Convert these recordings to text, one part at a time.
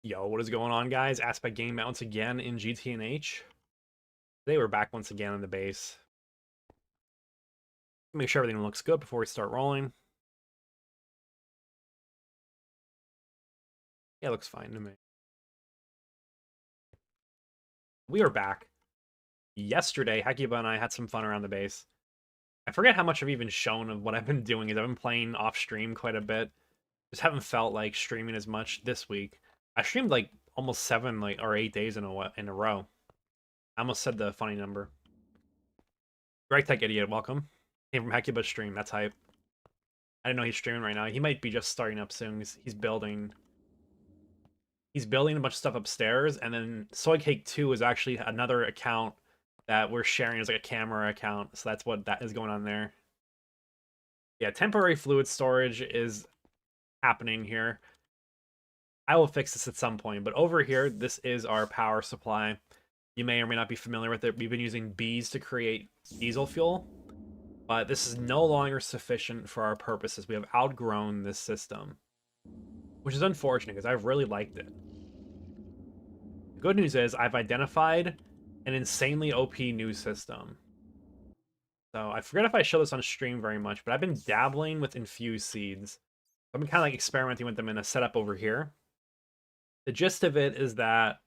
Yo, what is going on, guys? Aspect Game once again in GTNH. Today we're back once again on the base. Make sure everything looks good before we start rolling. Yeah, it looks fine to me. We are back. Yesterday, Hekiba and I had some fun around the base. I forget how much I've even shown of what I've been doing. I've been playing off stream quite a bit. Just haven't felt like streaming as much this week. I streamed like almost 7 or 8 days in a row. I almost said the funny number. Greg Tech Idiot, welcome. Came from Hekiba's stream. That's hype. I didn't know he's streaming right now. He might be just starting up soon. He's building. He's building a bunch of stuff upstairs, and then Soy Cake 2 is actually another account that we're sharing as like a camera account. So that's what that is going on there. Yeah, temporary fluid storage is happening here. I will fix this at some point, but over here, this is our power supply. You may or may not be familiar with it. We've been using bees to create diesel fuel, but this is no longer sufficient for our purposes. We have outgrown this system, which is unfortunate because I've really liked it. The good news is I've identified an insanely OP new system. So I forget if I show this on stream very much, but I've been dabbling with infused seeds. I've been kind of like experimenting with them in a setup over here. The gist of it is that,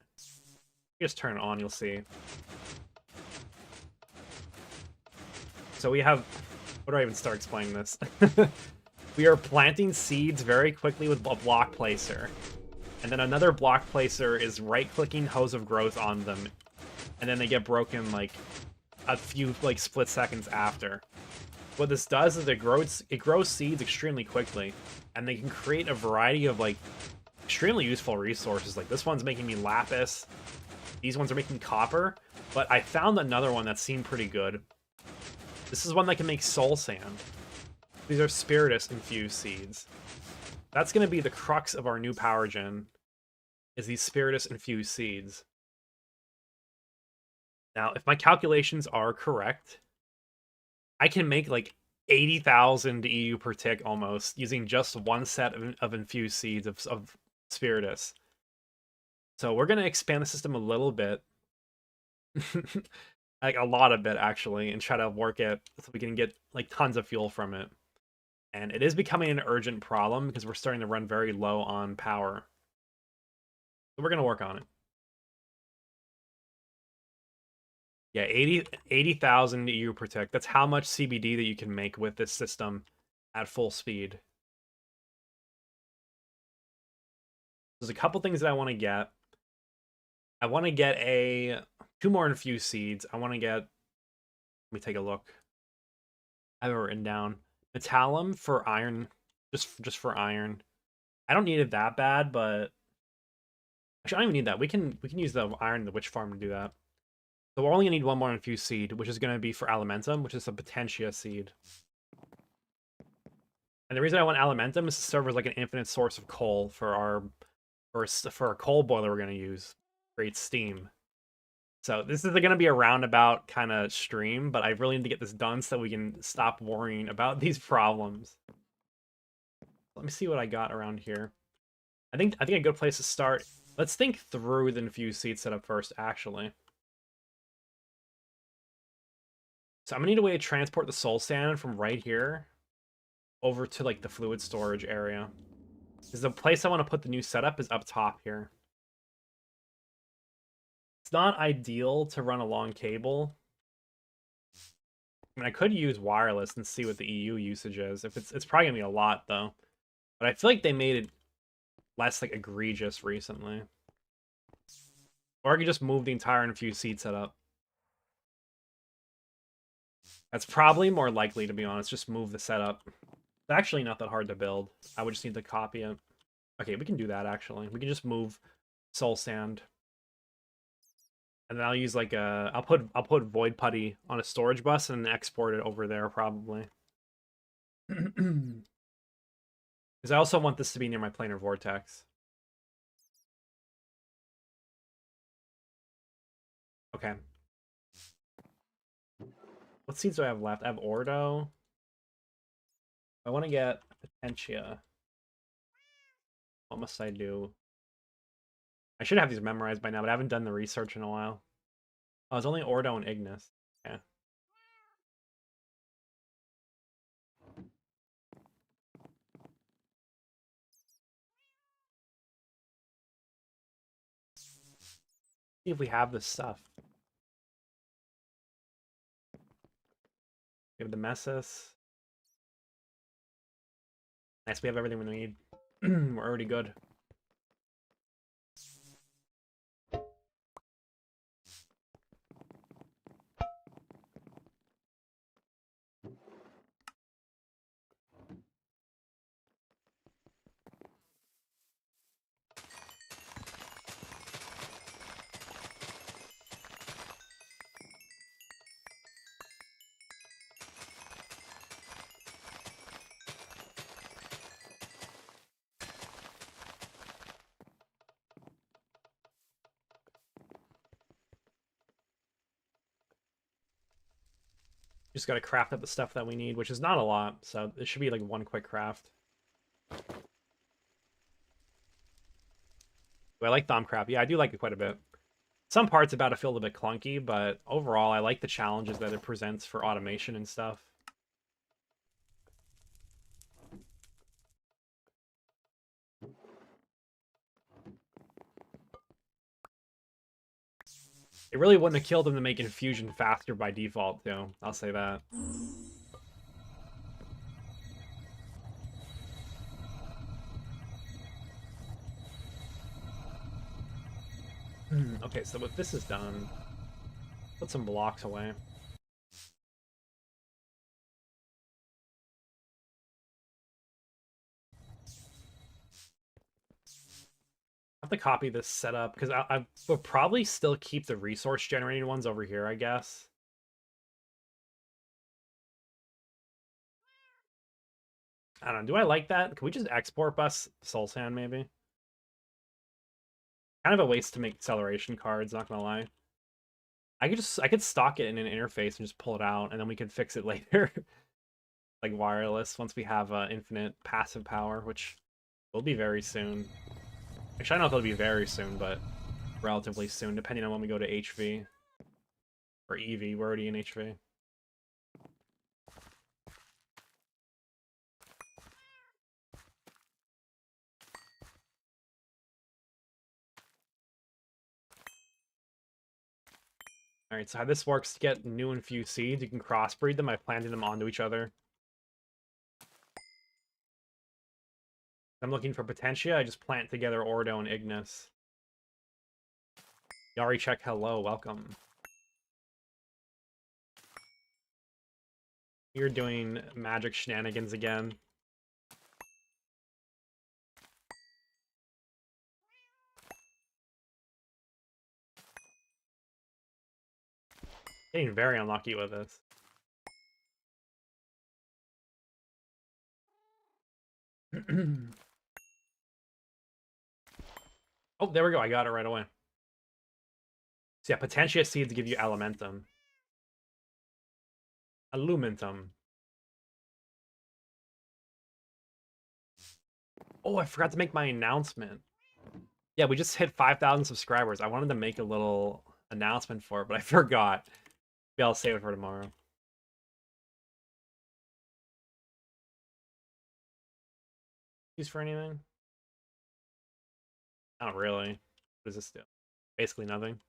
just turn it on, you'll see. So we have, what do I even start explaining this? We are planting seeds very quickly with a block placer. And then another block placer is right-clicking Hose of Growth on them. And then they get broken like a few like split seconds after. What this does is it grows seeds extremely quickly. And they can create a variety of like extremely useful resources. Like this one's making me lapis. These ones are making copper. But I found another one that seemed pretty good. This is one that can make soul sand. These are Spiritus infused seeds. That's going to be the crux of our new power gen, is these Spiritus infused seeds. Now, if my calculations are correct, I can make like 80,000 EU per tick almost, using just one set of infused seeds of Spiritus. So we're going to expand the system a little bit. Like a lot of it, actually, and try to work it so we can get like tons of fuel from it. And it is becoming an urgent problem because we're starting to run very low on power. So we're going to work on it. Yeah, 80,000 EU per tick. That's how much CBD that you can make with this system at full speed. There's a couple things that I want to get. I want to get two more infused seeds. I want to get, let me take a look. I have it written down. Metallum for iron, just for iron. I don't need it that bad, but actually I don't even need that. We can use the iron in the witch farm to do that. So we're only gonna need one more infused seed, which is gonna be for Alimentum, which is a Potentia seed. And the reason I want Alimentum is to serve as like an infinite source of coal for our coal boiler we're gonna use. Create steam. So this is gonna be a roundabout kind of stream, but I really need to get this done so we can stop worrying about these problems. Let me see what I got around here. I think a good place to start. Let's think through the infused seed setup first, actually. So I'm gonna need a way to transport the soul sand from right here over to like the fluid storage area. Because the place I want to put the new setup is up top here. It's not ideal to run a long cable. I mean, I could use wireless and see what the EU usage is. If it's probably gonna be a lot though. But I feel like they made it less like egregious recently. Or I could just move the entire infused seed setup. That's probably more likely, to be honest. Just move the setup. It's actually not that hard to build. I would just need to copy it. Okay, we can do that, actually. We can just move soul sand. And then I'll use like a... I'll put void putty on a storage bus and export it over there, probably. Because I also want this to be near my planar vortex. Okay. What seeds do I have left? I have Ordo. I want to get Potentia. What must I do? I should have these memorized by now, but I haven't done the research in a while. Oh, it's only Ordo and Ignis. Yeah. See if we have this stuff. We have the Messis. Nice, we have everything we need. We're already good. Just gotta craft up the stuff that we need, which is not a lot, so it should be like one quick craft. Do I like Thaumcraft? Yeah, I do like it quite a bit. Some parts about it feel a bit clunky, but overall, I like the challenges that it presents for automation and stuff. It really wouldn't have killed them to make infusion faster by default, too. I'll say that. Okay, so if this is done, put some blocks away. I have to copy this setup because I will probably still keep the resource generating ones over here, I guess. I don't know. Do I like that? Can we just export bus Soul Sand, maybe? Kind of a waste to make acceleration cards, not gonna lie. I could stock it in an interface and just pull it out, and then we can fix it later. Like wireless, once we have infinite passive power, which will be very soon. Actually, I don't know if it'll be very soon, but relatively soon, depending on when we go to HV. Or EV, we're already in HV. Alright, so how this works, to get new infused seeds, you can crossbreed them by planting them onto each other. I'm looking for Potentia, I just plant together Ordo and Ignis. Yari check, hello, welcome. You're doing magic shenanigans again. Getting very unlucky with this. Oh, there we go. I got it right away. So yeah, Potentia seeds give you Elementum. Illumentum. Oh, I forgot to make my announcement. Yeah, we just hit 5,000 subscribers. I wanted to make a little announcement for it, but I forgot. Maybe I'll save it for tomorrow. Use for anything? Not really. What does this do? Basically nothing.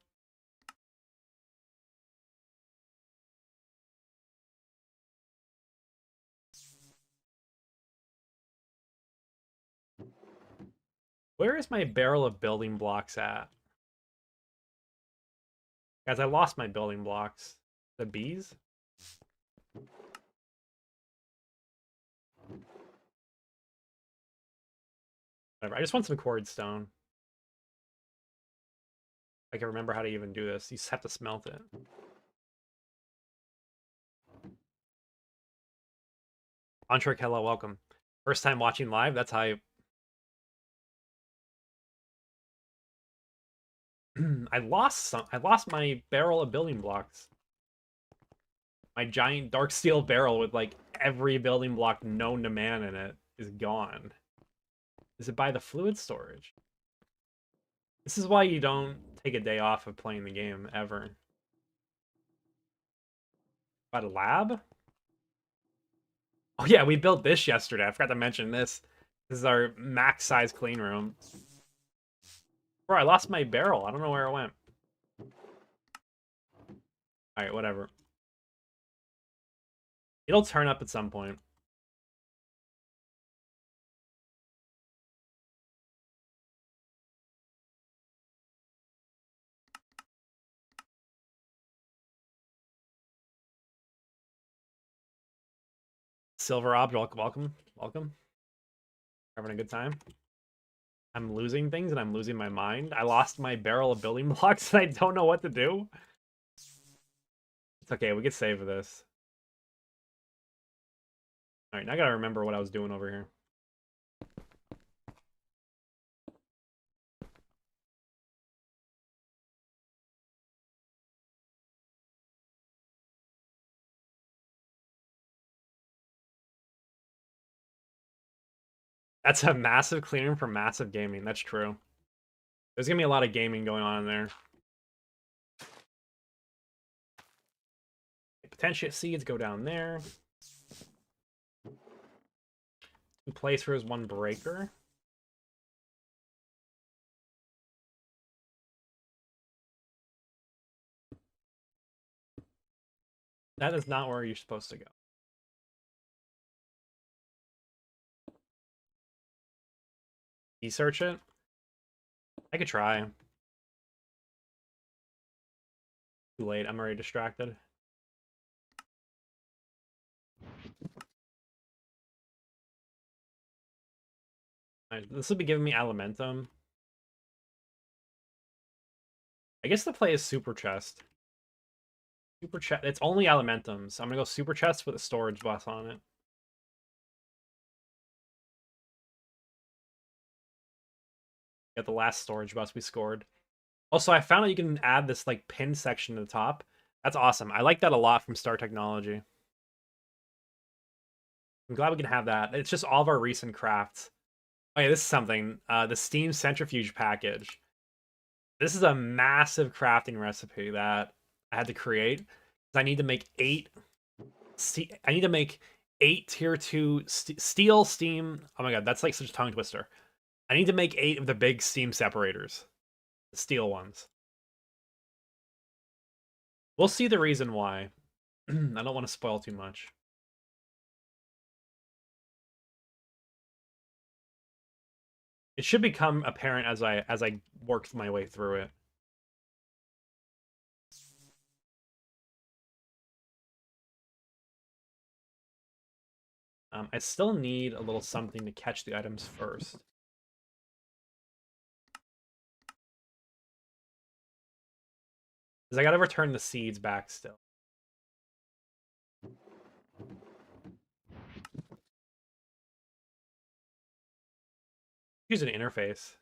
Where is my barrel of building blocks at? Guys, I lost my building blocks. The bees? Whatever. I just want some cord stone. I can remember how to even do this. You just have to smelt it. Ontrick, hello, welcome. First time watching live, that's hype. I lost my barrel of building blocks. My giant dark steel barrel with like every building block known to man in it is gone. Is it by the fluid storage? This is why you don't take a day off of playing the game, ever. But a lab? Oh yeah, we built this yesterday. I forgot to mention this. This is our max size clean room. Bro, I lost my barrel. I don't know where it went. Alright, whatever. It'll turn up at some point. Silver Object, welcome. Welcome. Having a good time. I'm losing things and I'm losing my mind. I lost my barrel of building blocks and I don't know what to do. It's okay, we could save this. Alright, now I gotta remember what I was doing over here. That's a massive clean room for massive gaming. That's true. There's gonna be a lot of gaming going on in there. Potentiate seeds go down there. 2 placers, 1 breaker. That is not where you're supposed to go. Search it? I could try. Too late, I'm already distracted. Right, this will be giving me Alimentum. I guess the play is Super Chest. Super Chest, it's only Alimentum, so I'm gonna go Super Chest with a storage bus on it. Get the last storage bus we scored. Also, I found out you can add this like pin section to the top. That's awesome. I like that a lot from Star Technology. I'm glad we can have that. It's just all of our recent crafts. Oh yeah, this is something. The Steam Centrifuge package. This is a massive crafting recipe that I had to create. I need to make 8. I need to make 8 tier 2 steel steam. Oh my god, that's like such a tongue twister. I need to make 8 of the big steam separators, the steel ones. We'll see the reason why. I don't want to spoil too much. It should become apparent as I work my way through it. I still need a little something to catch the items first. Because I gotta return the seeds back still. Use an interface.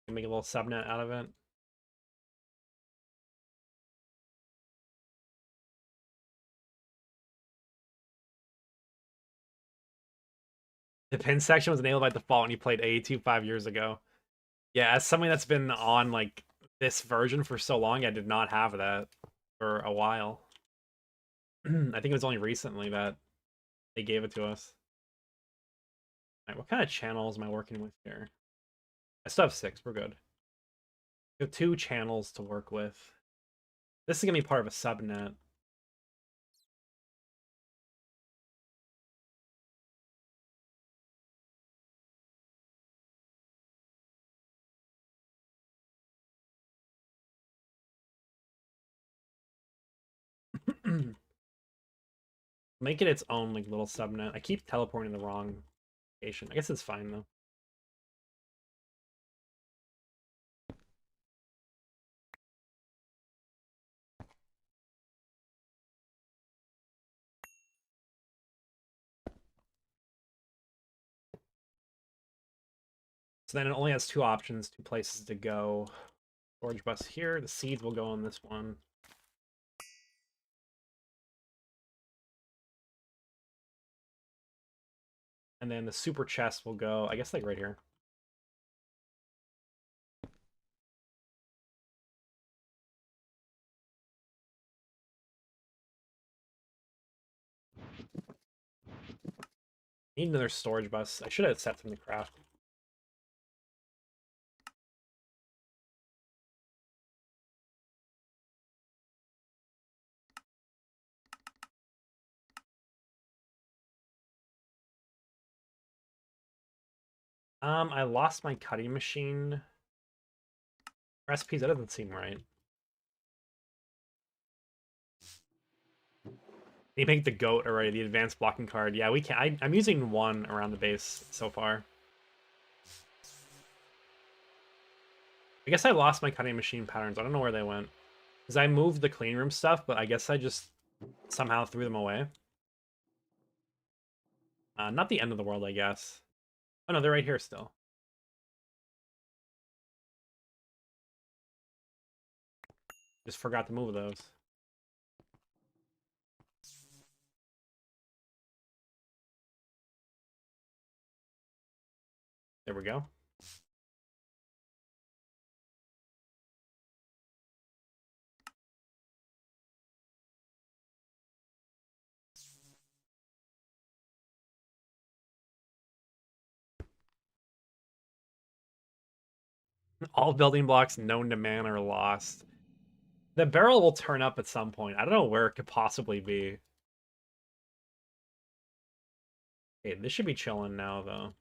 Make a little subnet out of it. The pin section was enabled by default when you played AE2 5 years ago. Yeah, as somebody that's been on like this version for so long, I did not have that for a while. I think it was only recently that they gave it to us. All right, what kind of channels am I working with here? I still have 6. We're good. We have 2 channels to work with. This is gonna be part of a subnet. Make it its own like little subnet. I keep teleporting the wrong location. I guess it's fine though. So then it only has 2 options, 2 places to go. Storage bus here. The seeds will go on this one. And then the super chest will go, I guess, like right here. Need another storage bus. I should have set them to craft. I lost my cutting machine. Recipes, that doesn't seem right. You make the goat already, the advanced blocking card. Yeah, we can. I'm using one around the base so far. I guess I lost my cutting machine patterns. I don't know where they went. Because I moved the clean room stuff, but I guess I just somehow threw them away. Not the end of the world, I guess. Oh no, they're right here still. Just forgot to move those. There we go. All building blocks known to man are lost. The barrel will turn up at some point. I don't know where it could possibly be. Okay, this should be chilling now, though.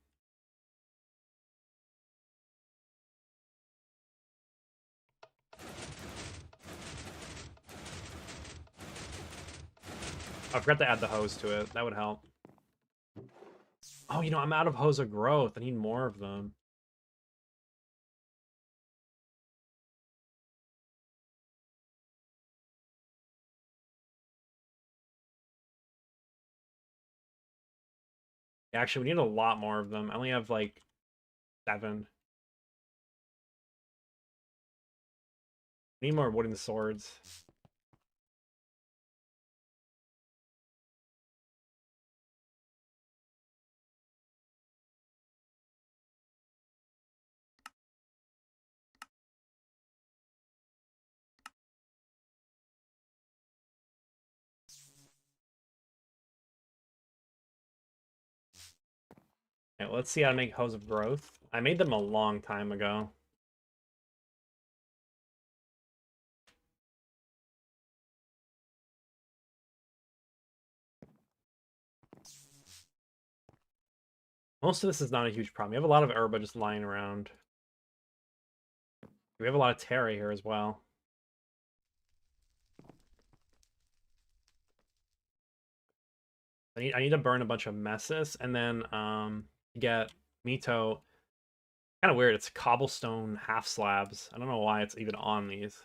I forgot to add the hose to it. That would help. Oh, you know, I'm out of hose of growth. I need more of them. Actually, we need a lot more of them. I only have like 7. We need more wooden swords. Okay, let's see how to make hose of growth. I made them a long time ago. Most of this is not a huge problem. We have a lot of herba just lying around. We have a lot of terra here as well. I need to burn a bunch of messes and then get Mito. Kind of weird. It's cobblestone half slabs. I don't know why it's even on these.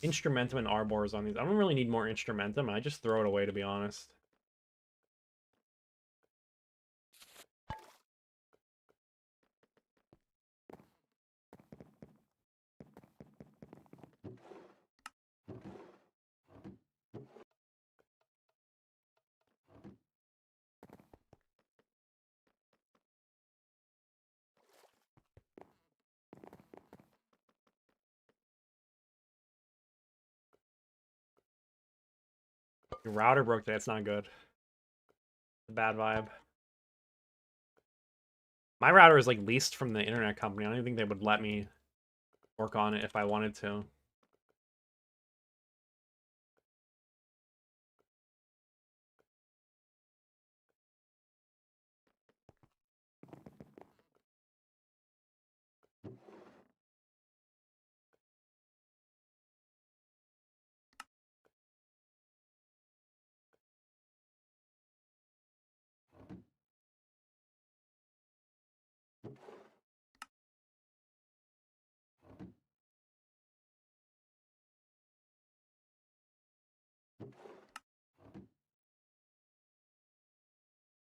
Instrumentum and arbors on these. I don't really need more instrumentum. I just throw it away, to be honest. Your router broke today. It's not good. It's a bad vibe. My router is like leased from the internet company. I don't even think they would let me work on it if I wanted to.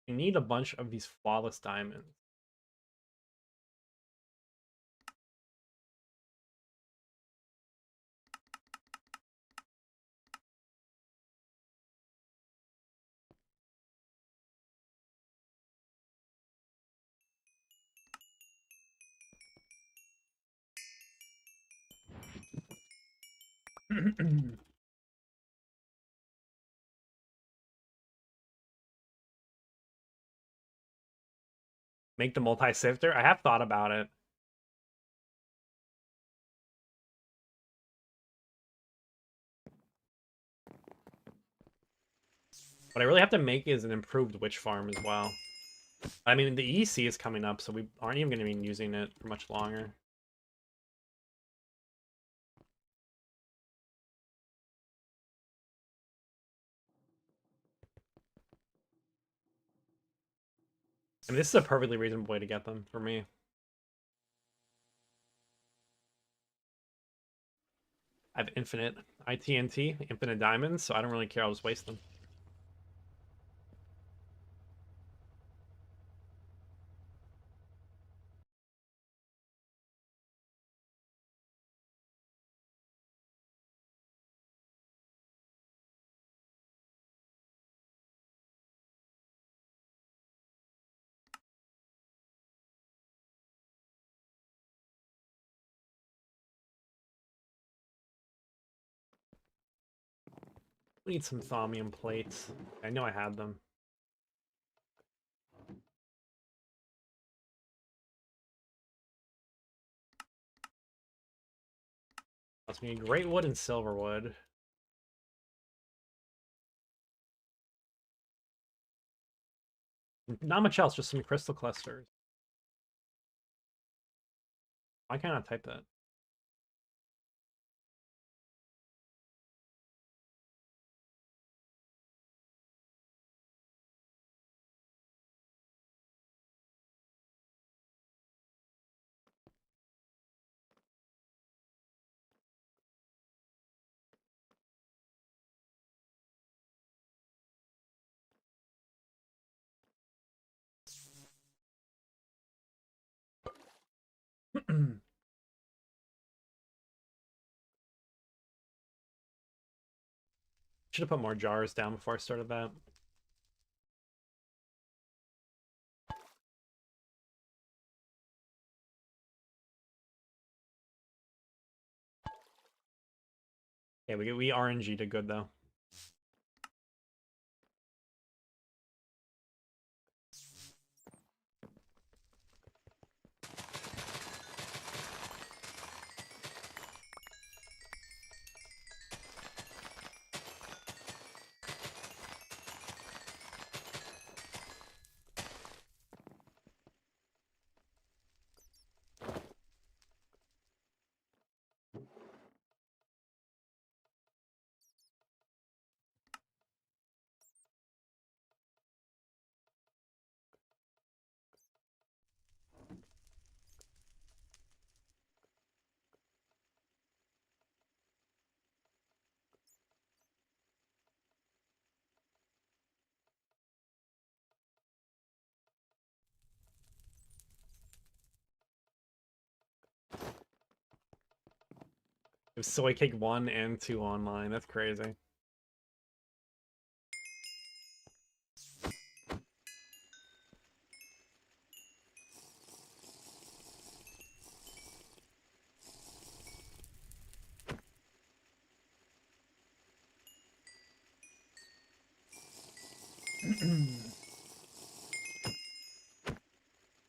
You need a bunch of these flawless diamonds. Make the multi-sifter? I have thought about it. What I really have to make is an improved witch farm as well. I mean, the EC is coming up, so we aren't even going to be using it for much longer. I mean, this is a perfectly reasonable way to get them for me. I have infinite ITNT, infinite diamonds, so I don't really care. I'll just waste them. We need some thaumium plates. I know I had them. Plus, we need great wood and silver wood. Not much else, just some crystal clusters. Why can't I type that? Should have put more jars down before I started that. Yeah, we RNG did good though. It was Soy Cake 1 and 2 online. That's crazy.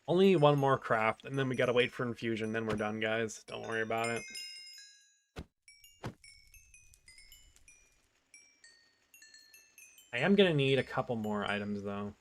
Only one more craft, and then we gotta wait for infusion, then we're done, guys. Don't worry about it. I am gonna need a couple more items, though.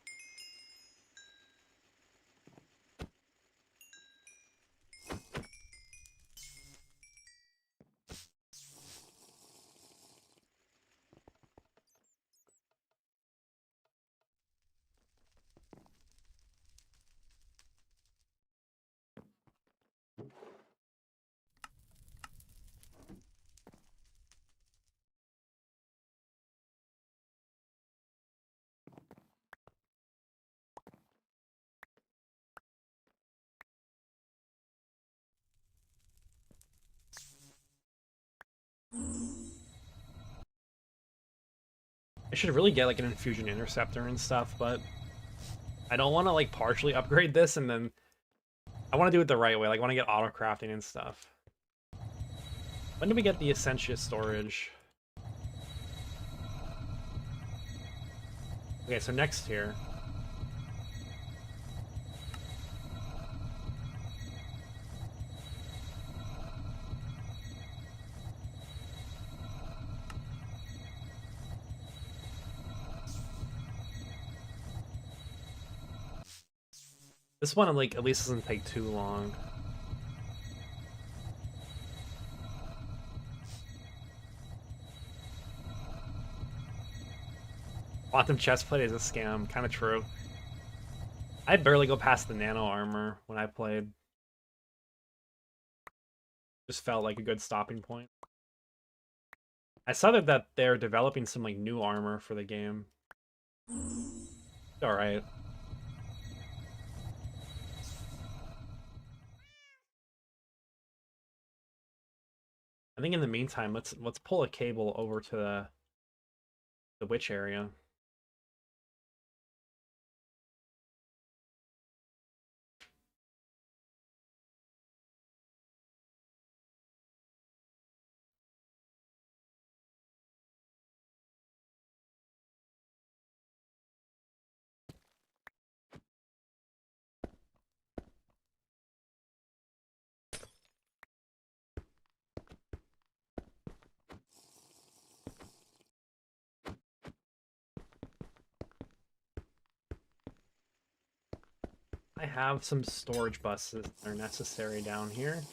I should really get like an infusion interceptor and stuff, but I don't want to like partially upgrade this and then I want to do it the right way. Like I want to get auto crafting and stuff. When do we get the Essentia storage? Okay, so next here. This one, like, at least doesn't take too long. Quantum chestplate is a scam. Kind of true. I barely go past the nano armor when I played. Just felt like a good stopping point. I saw that they're developing some like new armor for the game. All right. I think in the meantime, let's pull a cable over to the witch area. I have some storage buses that are necessary down here.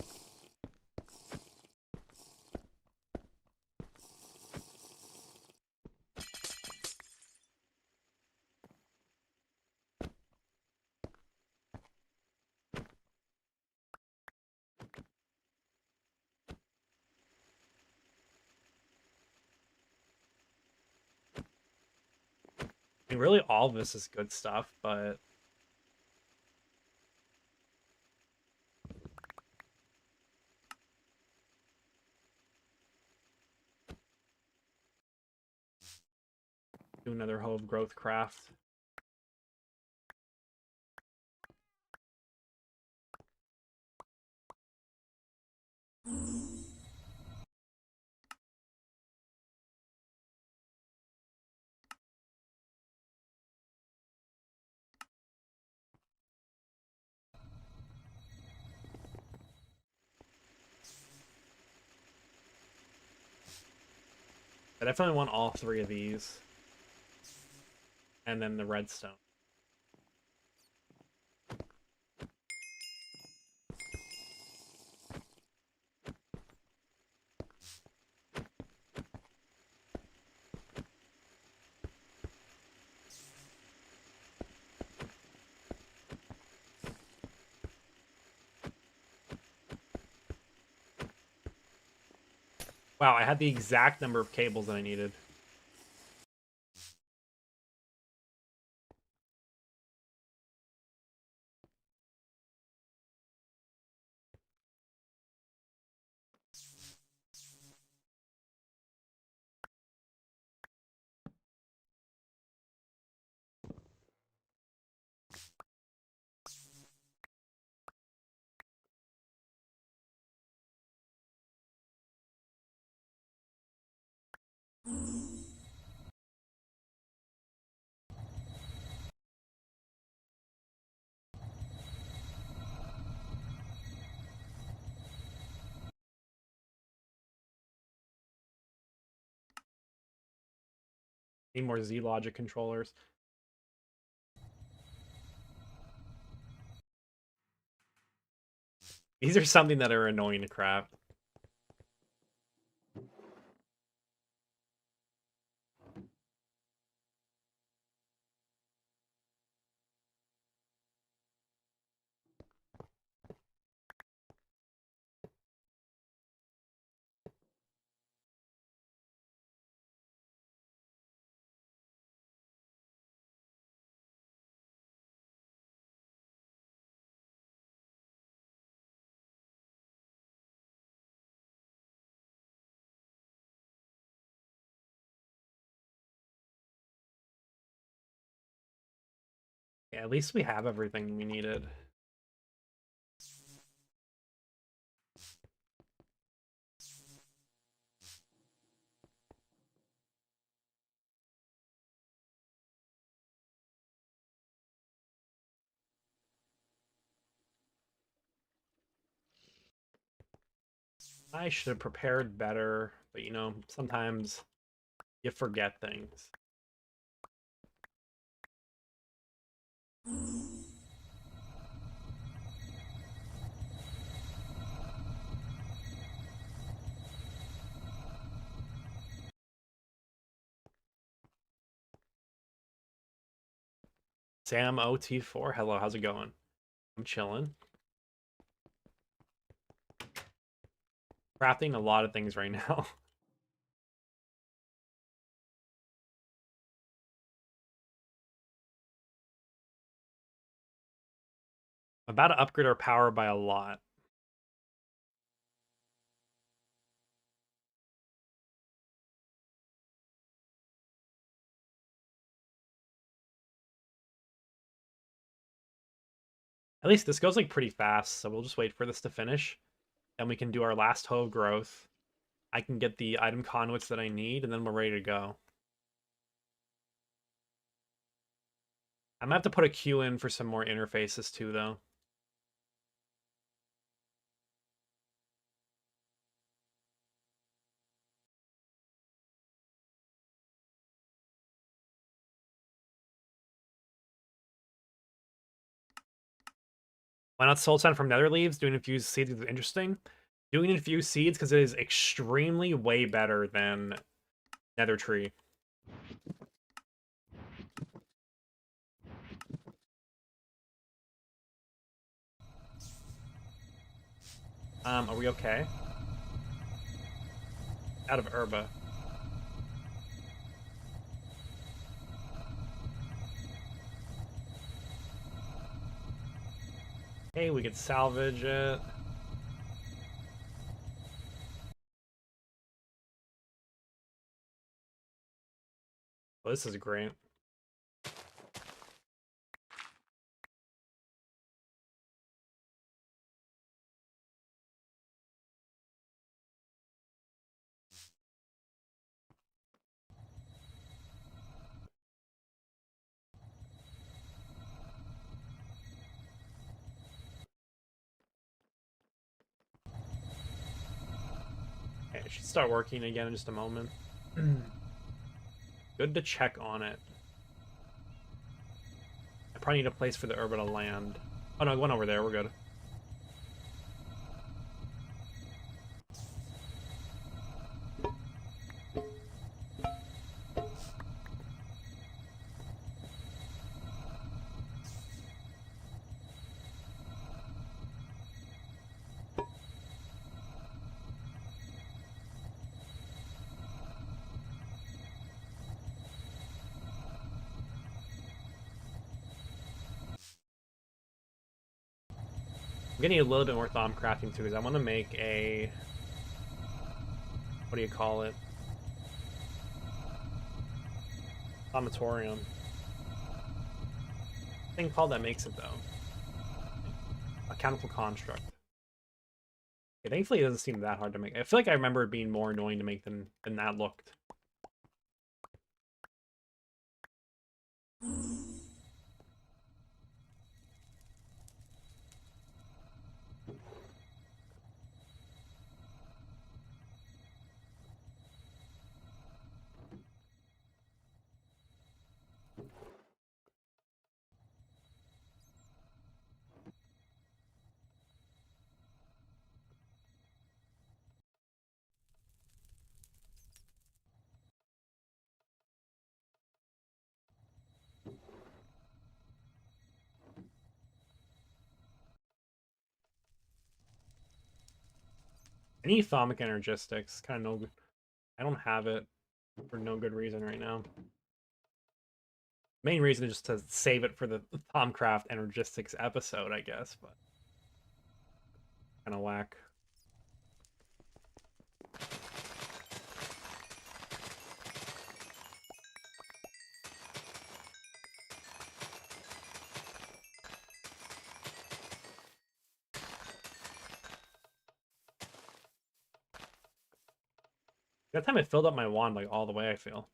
I mean, really, all of this is good stuff, but do another hoe of growth craft. I definitely want all three of these. And then the redstone. Wow, I had the exact number of cables that I needed. Need more Z logic controllers. These are something that are annoying to craft. Yeah, at least we have everything we needed. I should have prepared better, but you know, sometimes you forget things. Sam OT4, hello, how's it going? I'm chilling. Crafting a lot of things right now. I'm about to upgrade our power by a lot. At least this goes like pretty fast, so we'll just wait for this to finish. Then we can do our last hoe of growth. I can get the item conduits that I need, and then we're ready to go. I'm gonna have to put a queue in for some more interfaces too, though. Why not soul sand from nether leaves? Doing infused seeds is interesting. Doing infused seeds because it is extremely way better than nether tree. Are we okay? Out of herba. Hey, we could salvage it. Well, this is great. Okay, it should start working again in just a moment. Good to check on it. I probably need a place for the herba to land. Oh no, it went over there. We're good. I'm gonna need a little bit more thumb crafting too, because I want to make a... What do you call it? Thaumatorium. Thing called that makes it, though. A chemical construct. Okay, thankfully it doesn't seem that hard to make. I feel like I remember it being more annoying to make than that looked. I need thaumic energistics. Kind of no... I don't have it for no good reason right now. Main reason is just to save it for the Thaumcraft Energistics episode, I guess, but kind of whack. That time it filled up my wand like all the way, I feel.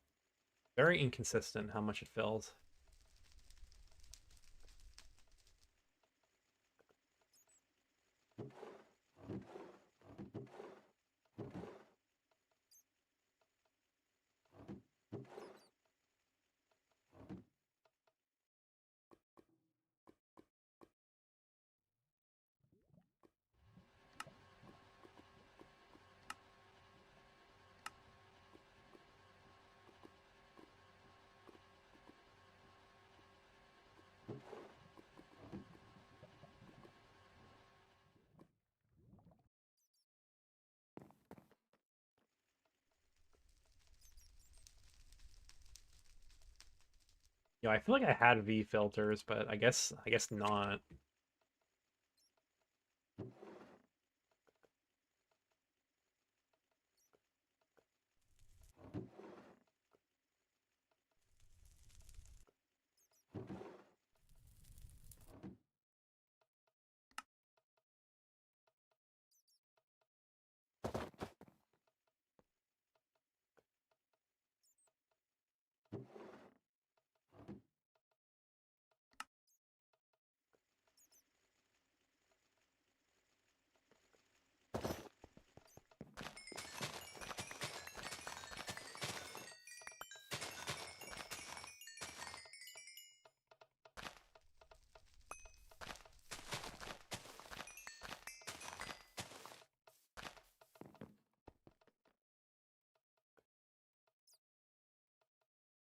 Very inconsistent how much it fills. You know, I feel like I had V filters, but I guess not.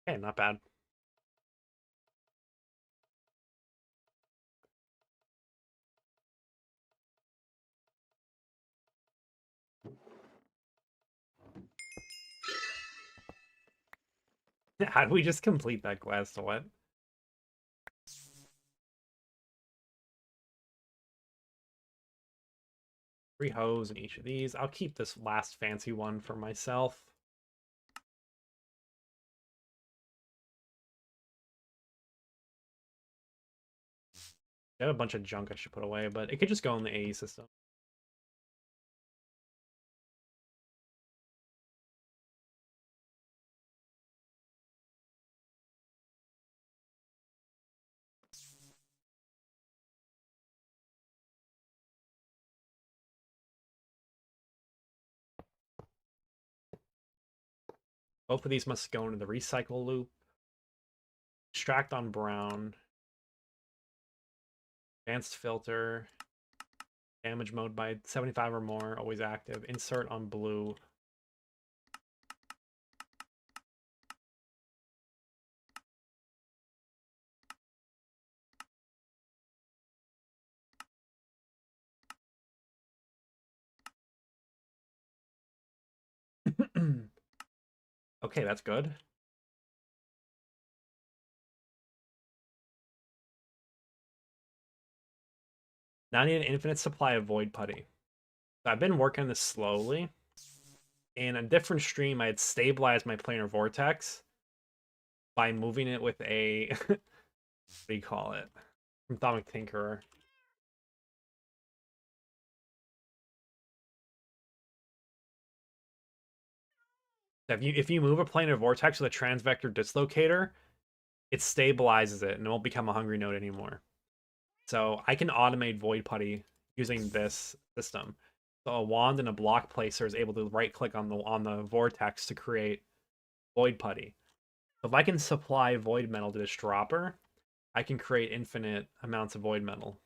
Okay, not bad. How do we just complete that quest? What? Three hose in each of these. I'll keep this last fancy one for myself. I have a bunch of junk I should put away, but it could just go in the AE system. Both of these must go into the recycle loop. Extract on brown. Advanced filter. Damage mode by 75 or more, always active. Insert on blue. Okay, that's good. Now I need an infinite supply of void putty. So I've been working this slowly. In a different stream, I had stabilized my planar vortex by moving it with a what do you call it? Atomic Tinkerer. If you move a planar vortex with a transvector dislocator, it stabilizes it and it won't become a hungry node anymore. So I can automate void putty using this system. So a wand and a block placer is able to right click on the vortex to create void putty. So if I can supply void metal to this dropper, I can create infinite amounts of void metal.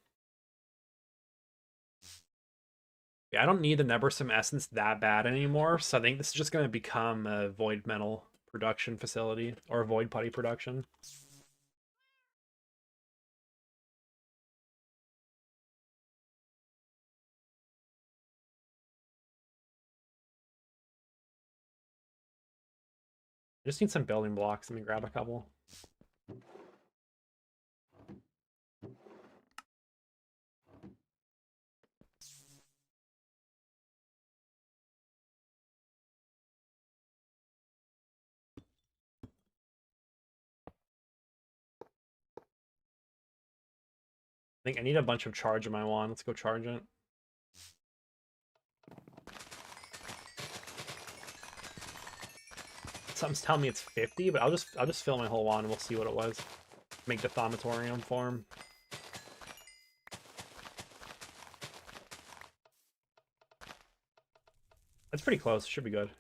Yeah, I don't need the Nebursum essence that bad anymore, so I think this is just going to become a void metal production facility or a void putty production. I just need some building blocks. Let me grab a couple. I think I need a bunch of charge in my wand. Let's go charge it. Something's telling me it's 50, but I'll just fill my whole wand and we'll see what it was. Make the thaumatorium form. That's pretty close. Should be good.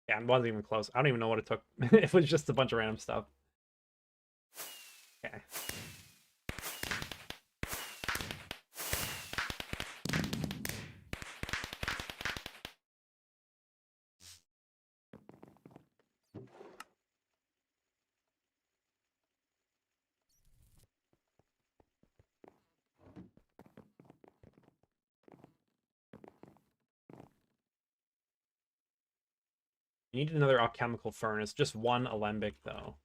Yeah, it wasn't even close. I don't even know what it took. It was just a bunch of random stuff. Okay. Need another alchemical furnace. Just one alembic, though.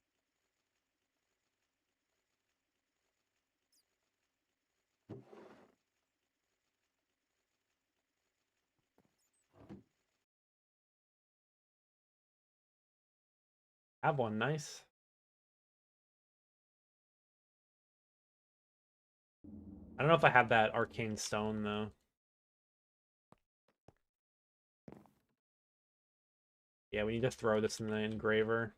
Have one, nice. I don't know if I have that arcane stone, though. Yeah, we need to throw this in the engraver.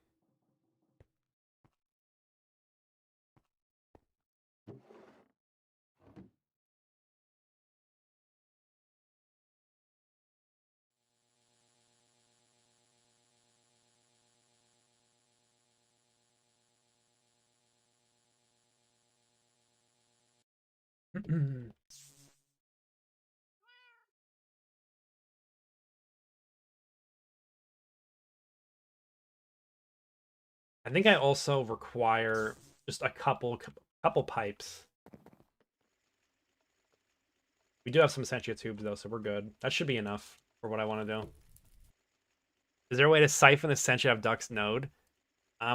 I think I also require just a couple pipes. We do have some Essentia tubes though, so we're good. That should be enough for what I want to do. Is there a way to siphon the Essentia of Duck's node?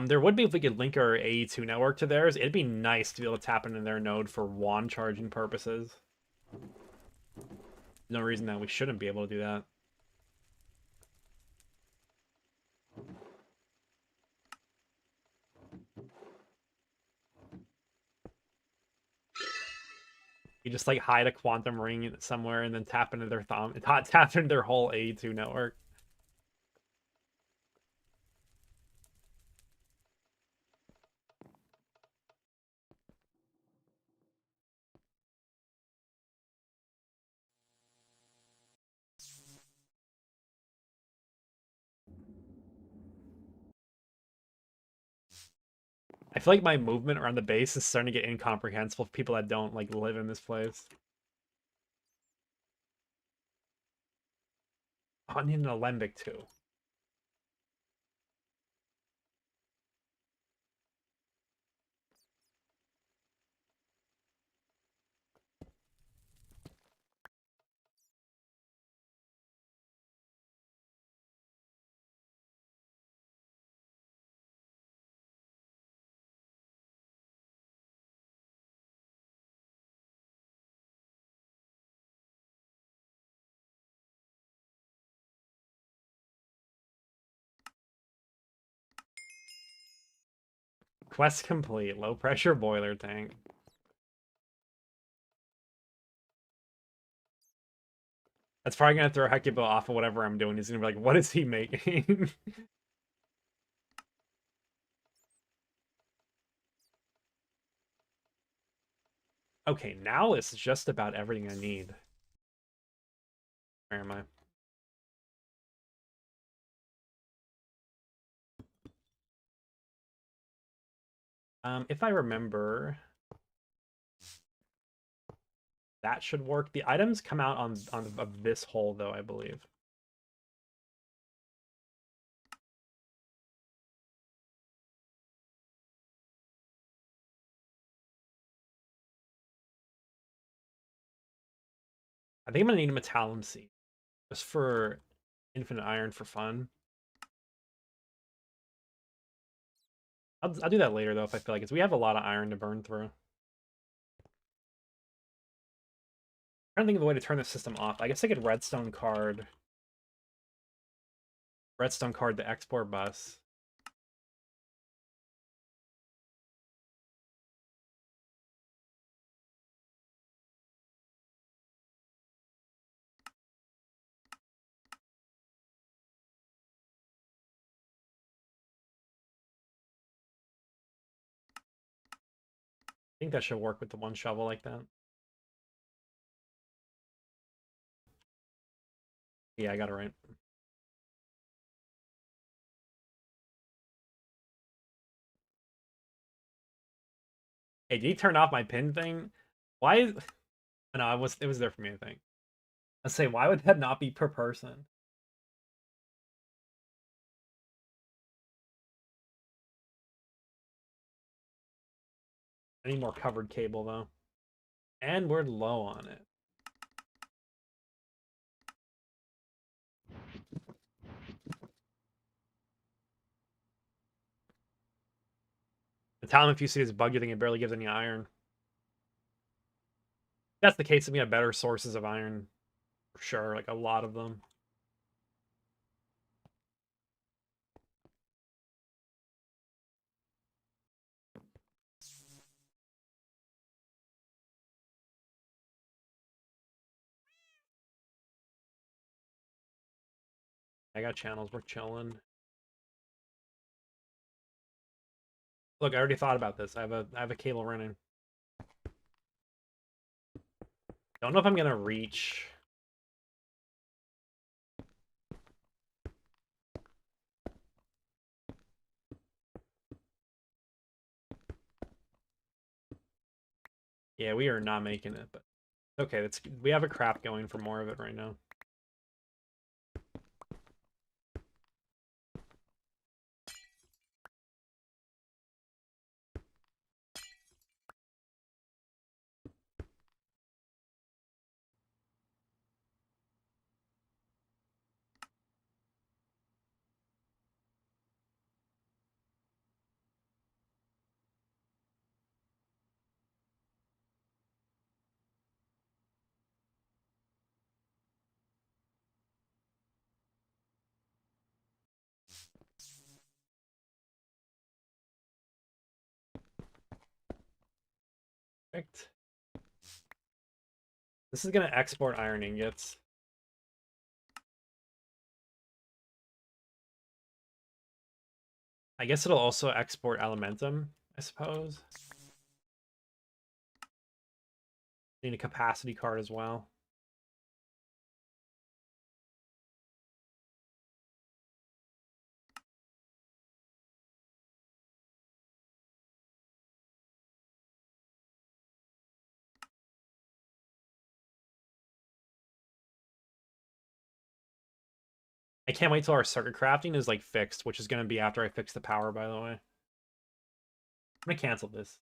There would be if we could link our AE2 network to theirs. It'd be nice to be able to tap into their node for wand charging purposes. No reason that we shouldn't be able to do that. You just like hide a quantum ring somewhere and then tap into their tap into their whole AE2 network. I feel like my movement around the base is starting to get incomprehensible for people that don't like live in this place. Oh, I need an alembic too. Quest complete. Low pressure boiler tank. That's probably gonna throw Hekibo off of whatever I'm doing. He's gonna be like, "What is he making?" Okay, now it's just about everything I need. Where am I? If I remember, that should work. The items come out on of this hole, though, I believe. I think I'm gonna need a metallum seed just for infinite iron for fun. I'll do that later though if I feel like it. We have a lot of iron to burn through. I'm trying to think of a way to turn the system off. I guess I could redstone card the export bus. I think that should work with the one shovel like that. Yeah, I got it right. Hey, did he turn off my pin thing? Why? No, it was there for me, I think. Let's say, why would that not be per person? I need more covered cable though. And we're low on it. Talent if you see this bug, you think it barely gives any iron. If that's the case, then we have better sources of iron. For sure, like a lot of them. I got channels, we're chilling. Look, I already thought about this. I have a cable running. Don't know if I'm gonna reach. Yeah, we are not making it, but okay, we have a craft going for more of it right now. Perfect. This is gonna export iron ingots. I guess it'll also export elementum, I suppose. Need a capacity card as well. I can't wait till our circuit crafting is like fixed, which is gonna be after I fix the power, by the way. I'm gonna cancel this.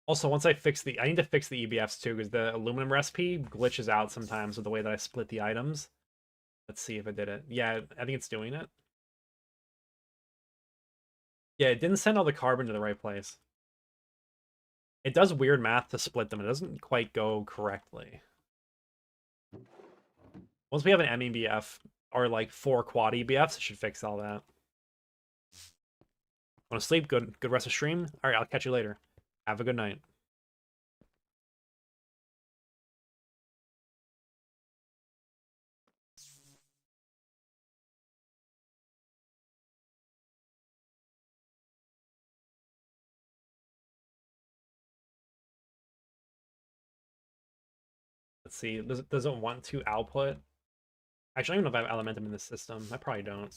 Also, once I need to fix the EBFs too, because the aluminum recipe glitches out sometimes with the way that I split the items. Let's see if it did it. Yeah, I think it's doing it. Yeah, it didn't send all the carbon to the right place. It does weird math to split them. It doesn't quite go correctly. Once we have an MEBF or like 4 quad EBFs, it should fix all that. Want to sleep? Good rest of stream. All right, I'll catch you later. Have a good night. Let's see. Does it want to output? Actually, I don't even know if I have Elementum in this system. I probably don't.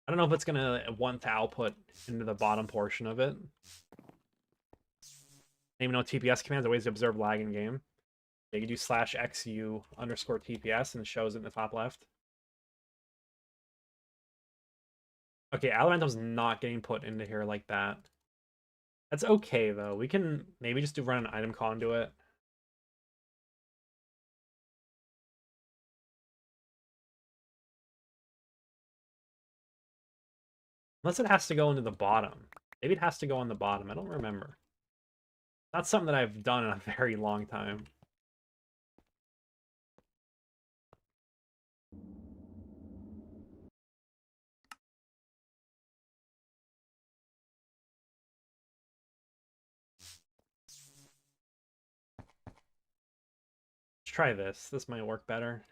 I don't know if it's gonna want to output into the bottom portion of it. Even know TPS commands are ways to observe lag in game. You can do /XU _ TPS and it shows it in the top left. Okay, Elementum's not getting put into here like that. That's okay though. We can maybe just run an item conduit. Unless it has to go into the bottom. Maybe it has to go on the bottom. I don't remember. That's something that I've done in a very long time. Let's try this. This might work better.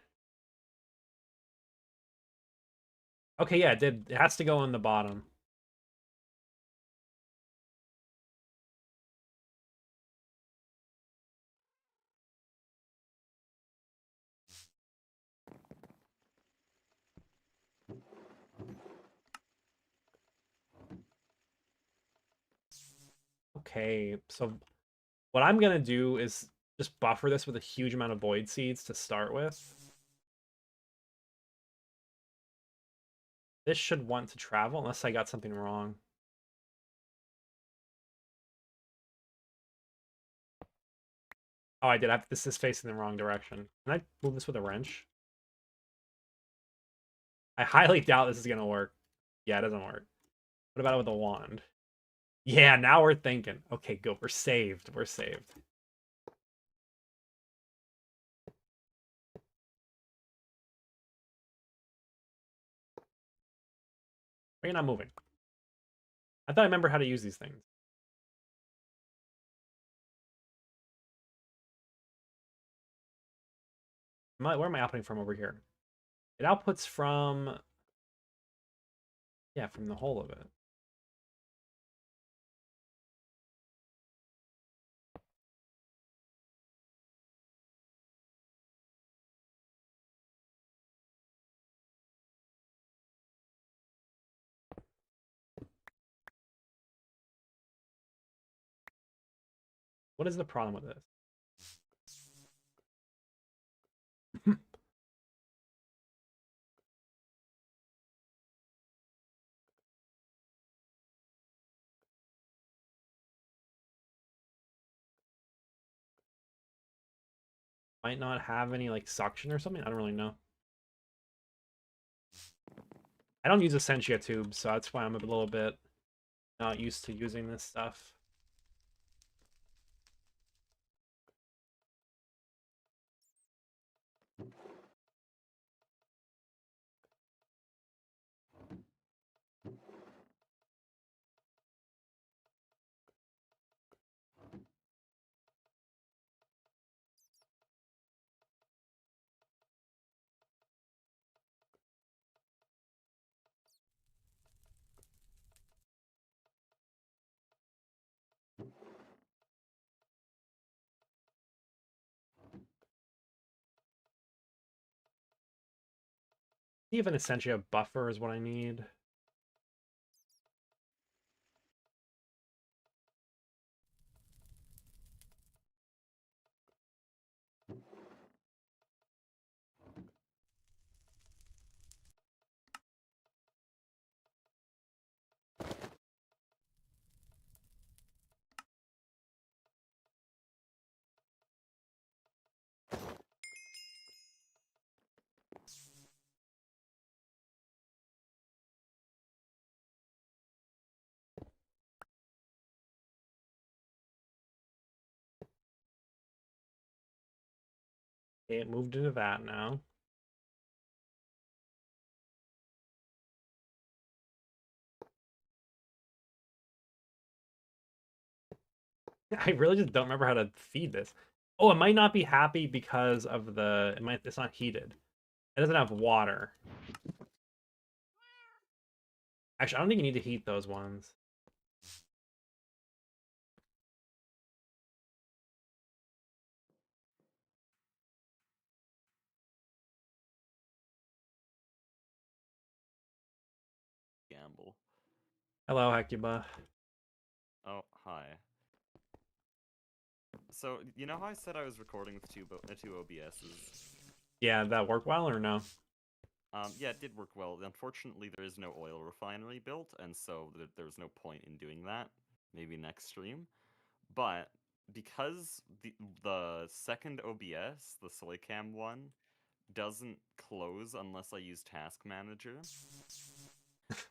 Okay, yeah, it did. It has to go on the bottom. Okay, so what I'm gonna do is just buffer this with a huge amount of void seeds to start with. This should want to travel unless I got something wrong. Oh, I did. This is facing the wrong direction. Can I move this with a wrench? I highly doubt this is gonna work. Yeah, it doesn't work. What about it with a wand? Yeah, now we're thinking. Okay, good. We're saved. We're saved. Why are you not moving? I thought I remember how to use these things. Where am I outputting from over here? It outputs from... Yeah, from the whole of it. What is the problem with this? Might not have any like suction or something. I don't really know. I don't use Essentia tubes, so that's why I'm a little bit not used to using this stuff. Even Essentia buffer is what I need. Okay, it moved into that now. I really just don't remember how to feed this. Oh, it might not be happy because of the... It's not heated. It doesn't have water. Actually, I don't think you need to heat those ones. Gamble. Hello, Hecuba. Oh, hi. So, you know how I said I was recording with two OBSs? Yeah, that work well or no? Yeah, it did work well. Unfortunately, there is no oil refinery built, and so there's no point in doing that. Maybe next stream. But because the second OBS, the Soycam one, doesn't close unless I use Task Manager,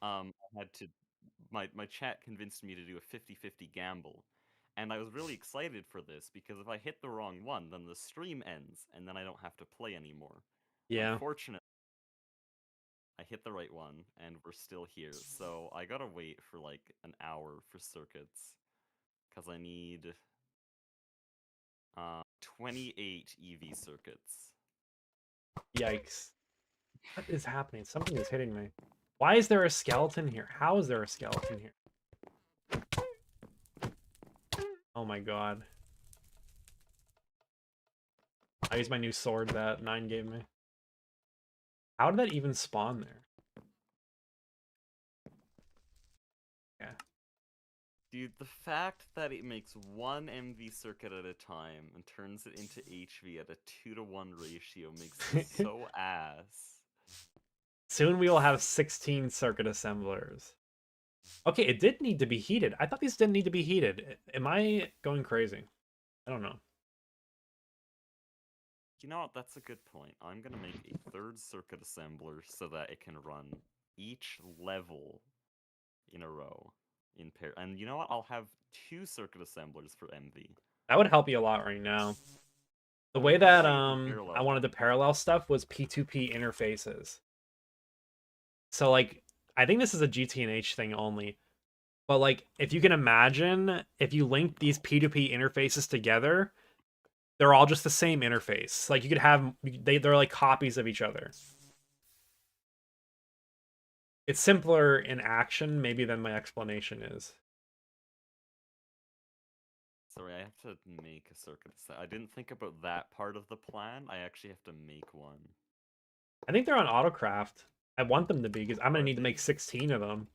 I had to my chat convinced me to do a 50-50 gamble. And I was really excited for this because if I hit the wrong one, then the stream ends and then I don't have to play anymore. Yeah. Unfortunately, I hit the right one and we're still here. So I gotta wait for like an hour for circuits because I need 28 EV circuits. Yikes. What is happening? Something is hitting me. Why is there a skeleton here? How is there a skeleton here? Oh my god. I used my new sword that 9 gave me. How did that even spawn there? Yeah. Dude, the fact that it makes one MV circuit at a time and turns it into HV at a 2-to-1 ratio makes it so ass. Soon we will have 16 circuit assemblers. Okay, it did need to be heated. I thought these didn't need to be heated. Am I going crazy? I don't know. You know what? That's a good point. I'm gonna make a third circuit assembler so that it can run each level in a row in pair. And you know what? I'll have 2 circuit assemblers for MV. That would help you a lot right now. The Oh, we way can that create in I parallel wanted to then. parallel stuff was P2P interfaces. So like I think this is a GT&H thing only. But like if you can imagine if you link these P2P interfaces together, they're all just the same interface. Like you could have they're like copies of each other. It's simpler in action maybe than my explanation is. Sorry, I have to make a circuit. I didn't think about that part of the plan. I actually have to make one. I think they're on Autocraft. I want them to be because I'm gonna Are need to make they? 16 of them.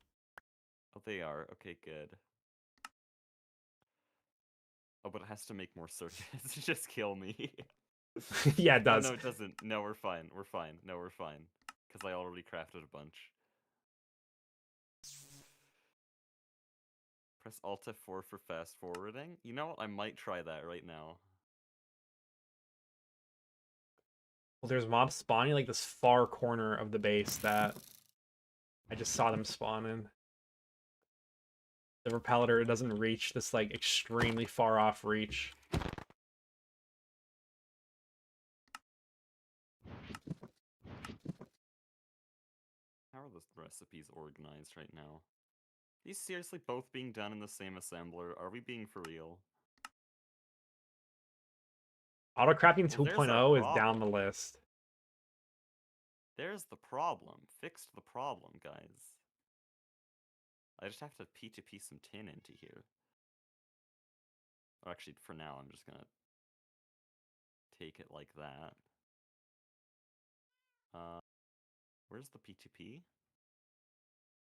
Oh, they are. Okay, good. Oh, but it has to make more circuits. Just kill me. Yeah, it Oh, does. no, it doesn't. No, we're fine. We're fine. No, we're fine. Because I already crafted a bunch. Press Alt F4 for fast forwarding. You know what? I might try that right now. Well, there's mobs spawning like this far corner of the base that I just saw them spawn in. The repeller doesn't reach this like extremely far off reach. How are the recipes organized right now? These seriously both being done in the same assembler? Are we being for real? Autocrafting Well, there's 2.0 our is down the problem. list. There's the problem. Fixed the problem, guys. I just have to P2P some tin into here. Or actually, for now, I'm just gonna take it like that. Where's the P2P?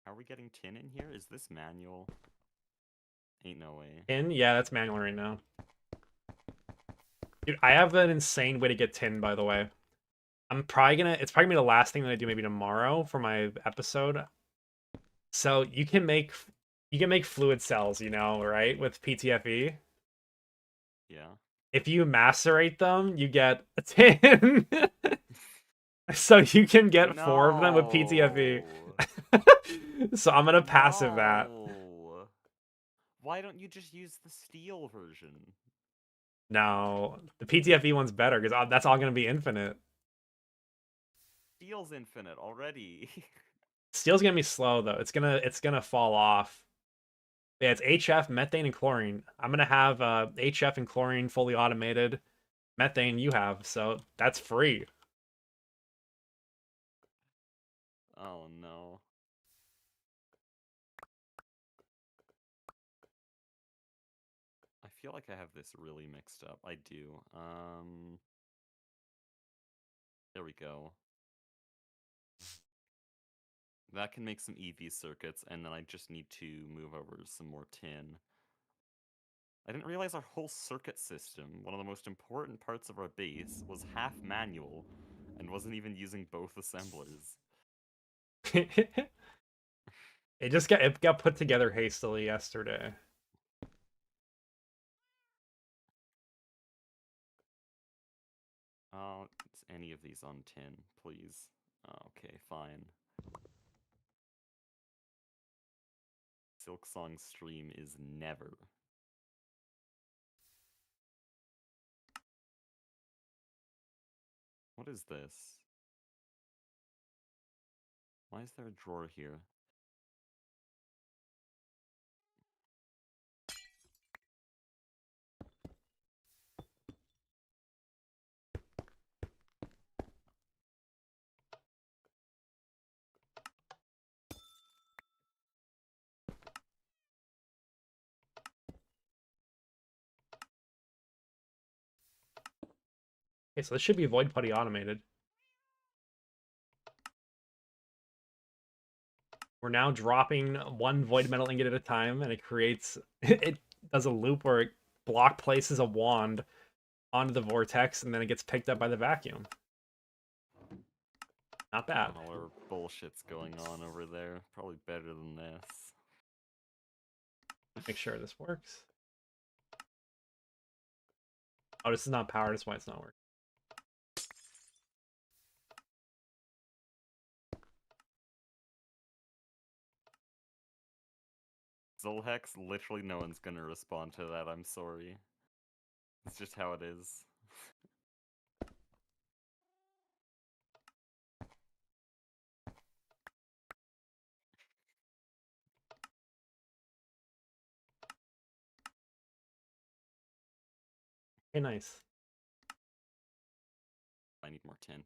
Are we getting tin in here? Is this manual? Ain't no way. Tin? Yeah, that's manual right now. Dude, I have an insane way to get tin, by the way. It's probably gonna be the last thing that I do maybe tomorrow for my episode. So you can make fluid cells, you know, right? With PTFE. Yeah. If you macerate them, you get a tin. So you can get 4 of them with PTFE. No. So I'm gonna passive that. No. Why don't you just use the steel version? No, the PTFE one's better because that's all gonna be infinite. Steel's infinite already. Steel's gonna be slow though. It's gonna fall off. Yeah, it's HF, methane, and chlorine. I'm gonna have HF and chlorine fully automated. Methane you have, so that's free. Oh no. I feel like I have this really mixed up. I do. There we go. That can make some EV circuits, and then I just need to move over some more tin. I didn't realize our whole circuit system, one of the most important parts of our base, was half manual, and wasn't even using both assemblers. It got put together hastily yesterday. Oh, is any of these on tin, please? Okay, fine. Silksong stream is never. What is this? Why is there a drawer here? Okay, so this should be void putty automated. We're now dropping 1 void metal ingot at a time, and it creates it does a loop where it block places a wand onto the vortex, and then it gets picked up by the vacuum. Not bad. All our bullshit's going on over there. Probably better than this. Make sure this works. Oh, this is not powered. That's why it's not working. Zolhex, literally no one's gonna respond to that, I'm sorry. It's just how it is. Okay, nice. I need more tin.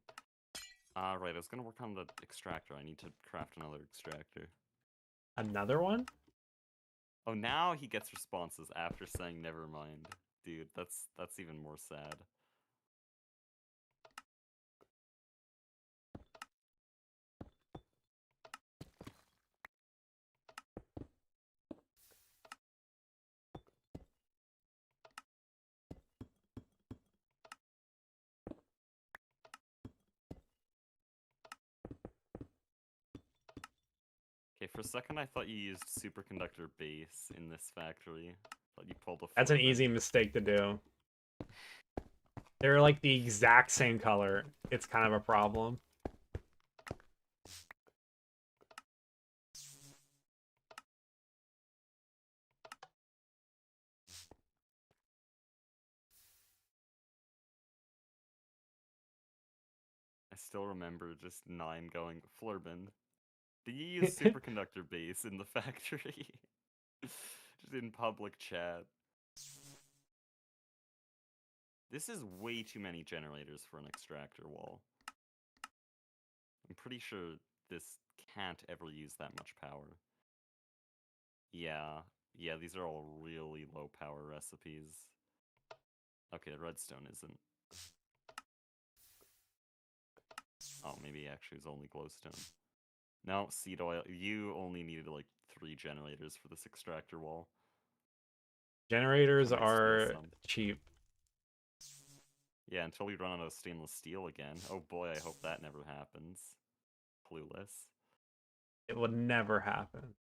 Right, I was gonna work on the extractor. I need to craft another extractor. Another one? Oh, now he gets responses after saying never mind. Dude, that's even more sad. Okay, for a second I thought you used superconductor base in this factory. Thought you pulled a That's an floor easy vent. mistake to do. They're like the exact same color. It's kind of a problem. I still remember just 9 going, Flurbin, do you use superconductor base in the factory? Just in public chat. This is way too many generators for an extractor wall. I'm pretty sure this can't ever use that much power. Yeah, yeah, these are all really low power recipes. Okay, redstone isn't. Oh, maybe actually it's only glowstone. No, seed oil. You only needed like 3 generators for this extractor wall. Generators I might steal are some. cheap. Yeah, until we run out of stainless steel again. Oh boy, I hope that never happens. Clueless. It would never happen.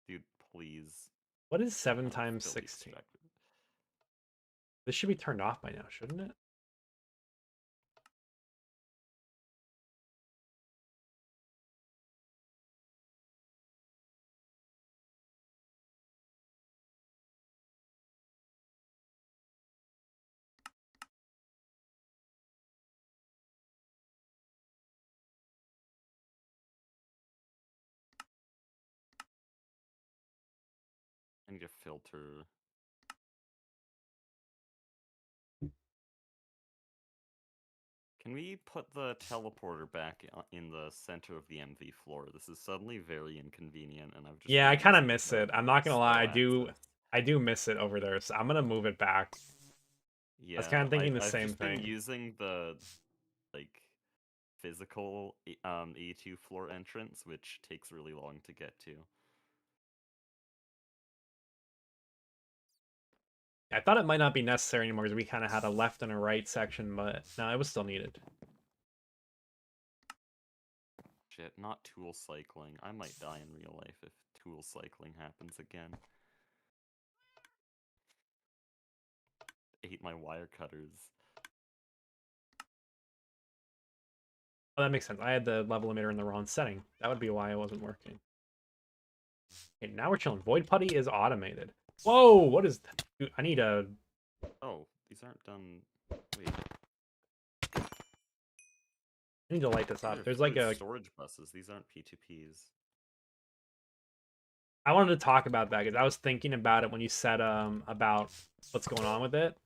Dude, please. What is 7 Oh, times fill the 16? extractor. This should be turned off by now, shouldn't it? I need a filter. Can we put the teleporter back in the center of the MV floor? This is suddenly very inconvenient, and I've just Yeah, I been kind of using it miss for it. I'm not gonna lie, slow access. I do miss it over there. So I'm gonna move it back. I was kind Yeah, of thinking the I've same just been thing. using the like physical A2 floor entrance, which takes really long to get to. I thought it might not be necessary anymore because we kind of had a left and a right section, but no, it was still needed. Shit, not tool cycling. I might die in real life if tool cycling happens again. Ate my wire cutters. Oh, that makes sense. I had the level emitter in the wrong setting. That would be why it wasn't working. Okay, now we're chilling. Void putty is automated. Whoa, what is that? Dude, I need a... Oh, these aren't done. Wait, I need to light this these up. are There's like fluid a... storage buses. These aren't P2Ps. I wanted to talk about that because I was thinking about it when you said about what's going on with it.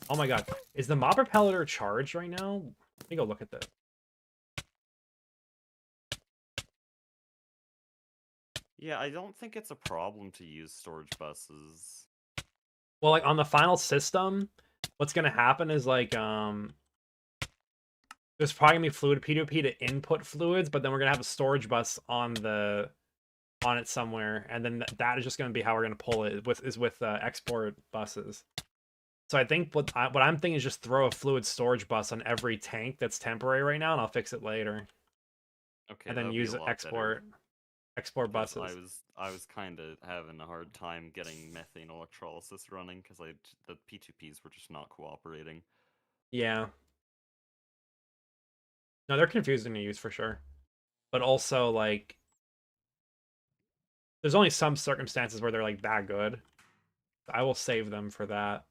Oh my god. Is the mob repeller charged right now? Let me go look at this. Yeah, I don't think it's a problem to use storage buses. Well, like on the final system, what's gonna happen is like there's probably gonna be fluid P2P to input fluids, but then we're gonna have a storage bus on it somewhere, and then that is just gonna be how we're gonna pull it with export buses. So I think what I'm thinking is just throw a fluid storage bus on every tank that's temporary right now, and I'll fix it later, Okay, and that then would be a use lot better. export Because buses. I was kind of having a hard time getting methane electrolysis running because the P2Ps were just not cooperating. Yeah, no, they're confusing to use for sure, but also like There's only some circumstances where they're like that good. I will save them for that.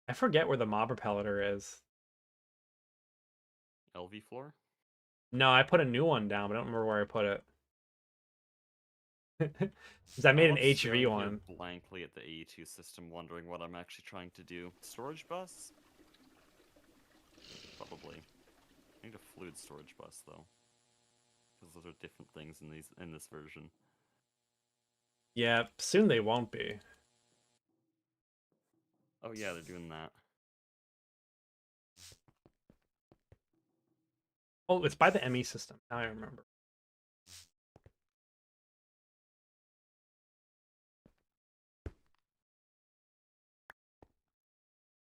I forget where the mob repeller is. LV floor? No, I put a new one down, but I don't remember where I put it. Because I made I'm an not HV staring here one. blankly at the AE2 system, wondering what I'm actually trying to do. Storage bus? Probably. I need a fluid storage bus though, because those are different things in this version. Yeah, soon they won't be. Oh yeah, they're doing that. Oh, it's by the ME system. Now I remember.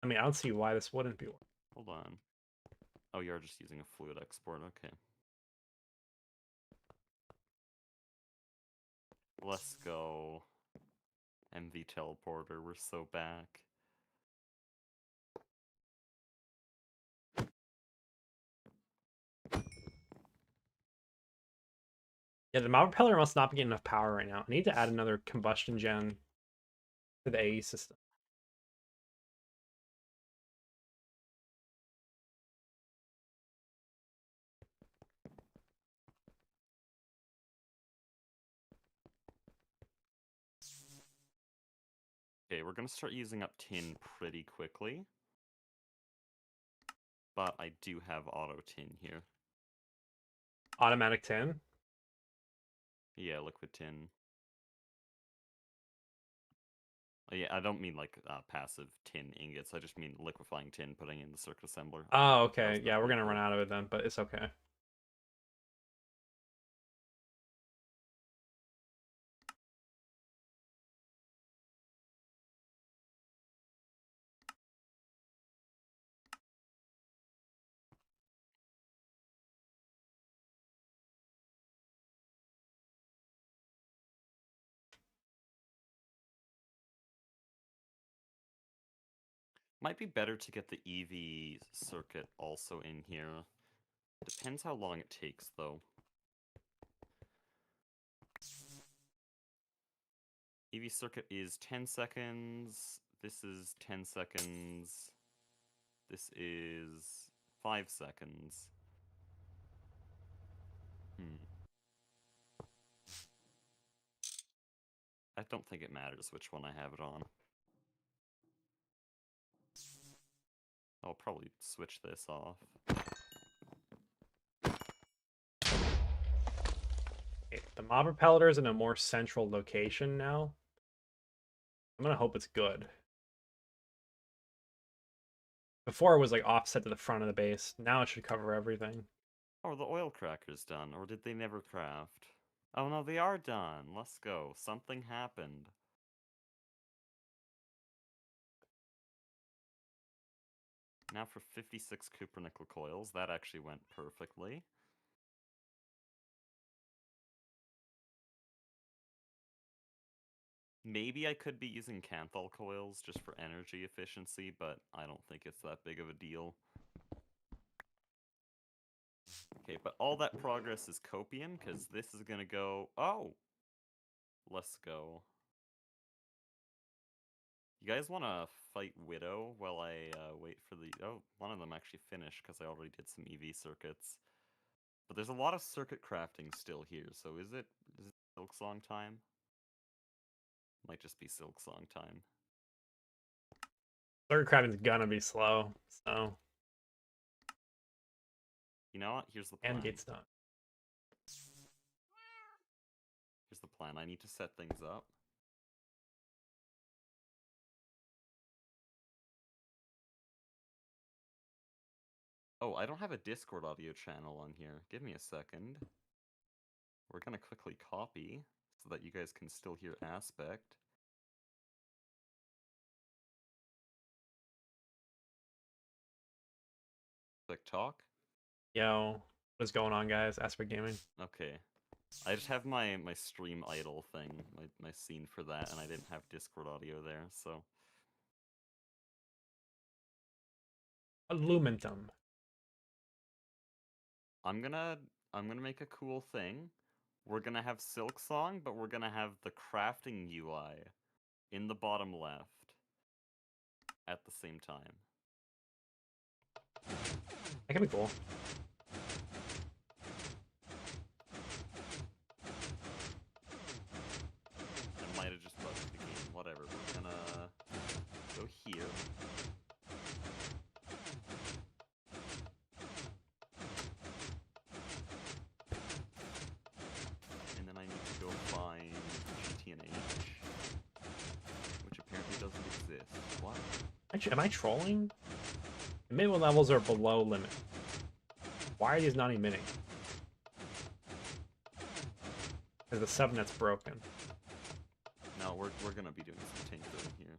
I mean, I don't see why this wouldn't be one. Hold on. Oh, you're just using a fluid export. Okay. Let's go. MV teleporter. We're so back. Yeah, the mob repeller must not be getting enough power right now. I need to add another combustion gen to the AE system. Okay, we're gonna start using up tin pretty quickly. But I do have auto tin here. Automatic 10. Yeah, liquid tin. Oh, yeah, I don't mean like passive tin ingots. I just mean liquefying tin, putting in the circuit assembler. Oh, That was okay. the Yeah, we're gonna run prequel. out of it then, but it's okay. Might be better to get the EV circuit also in here. Depends how long it takes, though. EV circuit is 10 seconds. This is 10 seconds. This is 5 seconds. I don't think it matters which one I have it on. I'll probably switch this off. Okay, the mob repeller is in a more central location now. I'm gonna hope it's good. Before it was like offset to the front of the base. Now it should cover everything. Oh, are the oil crackers done? Or did they never craft? Oh no, they are done. Let's go. Something happened. Now for 56 cupronickel coils. That actually went perfectly. Maybe I could be using Canthal coils just for energy efficiency, but I don't think it's that big of a deal. Okay, but all that progress is copium, because this is gonna go... Oh! Let's go. You guys want to fight Widow while I wait for the... Oh, one of them actually finished, because I already did some EV circuits. But there's a lot of circuit crafting still here, so is it Silksong time? Might just be Silksong time. Circuit crafting's gonna be slow, so. You know what? Here's the And plan. gate's done. Here's the plan. I need to set things up. Oh, I don't have a Discord audio channel on here. Give me a second. We're gonna quickly copy so that you guys can still hear Aspect. Click talk. Yo, what's going on, guys? Aspect Gaming. Okay. I just have my stream idle thing, my scene for that, and I didn't have Discord audio there, so... Illumentum. I'm gonna make a cool thing We're gonna have Silksong, but we're gonna have the crafting UI in the bottom left at the same time. That could be cool. I might have just bugged the game. Whatever. We're gonna go here. And then I need to go find GTNH, which apparently doesn't exist. What? Actually, am I trolling? The minimum levels are below limit. Why are these not emitting? There's a subnet's broken. No, we're gonna be doing some tinkering here.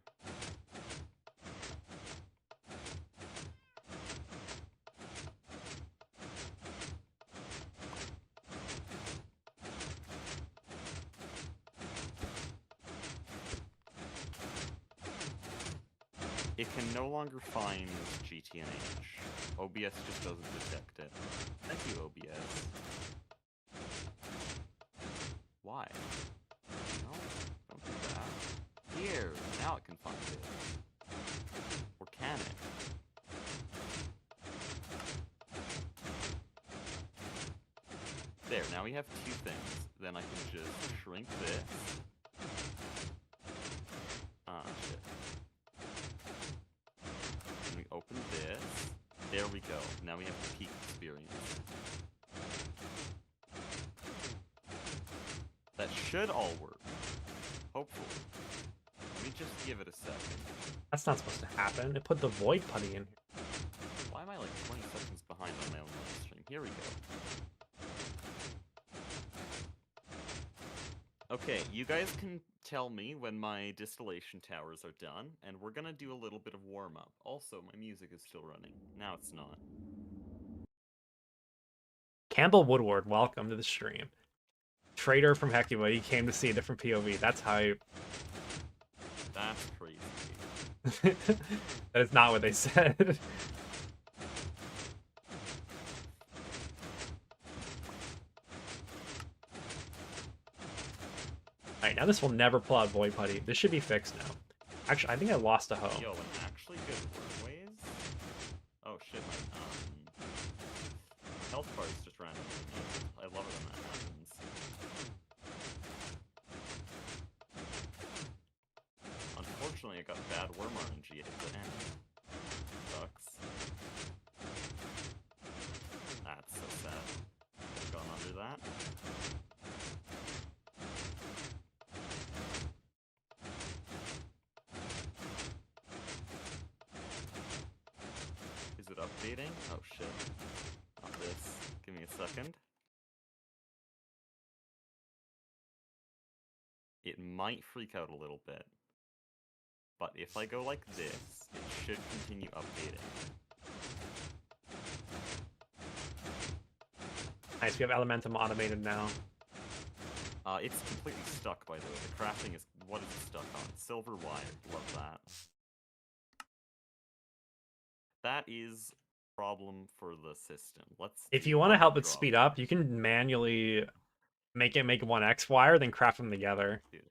It can no longer find GTNH. OBS just doesn't detect it. Thank you, OBS. Why? No, don't do that. Here, now it can find it. Or can it? There, now we have two things. Then I can just shrink this. Ah, shit. And we open this. There we go. Now we have the peak experience. That should all work. Hopefully. Let me just give it a second. That's not supposed to happen. It put the void putty in here. Why am I like 20 seconds behind on my own live stream? Here we go. Okay, you guys can tell me when my distillation towers are done, and we're gonna do a little bit of warm-up. Also, my music is still running. Now it's not. Campbell Woodward, welcome to the stream. Trader from Hecuba, he came to see a different POV. That's hype. That's crazy. That is not what they said. Alright, now this will never pull out Void Putty. This should be fixed now. Actually, I think I lost a hoe. Yo, an actually good workways? Oh shit, my health bars just ran out of me. I love it when that happens. Unfortunately, I got bad worm RNG at the end. Sucks. That's so sad. I've gone under that. Is it updating? Oh shit. Not this. Give me a second. It might freak out a little bit. But if I go like this, it should continue updating. Nice, we have Elementum automated now. It's completely stuck, by the way. The crafting is... What is it stuck on? Silver wire. Love that. That is a problem for the system. Let's... If you want to help it speed up, you can manually make it make 1x wire, then craft them together. Dude.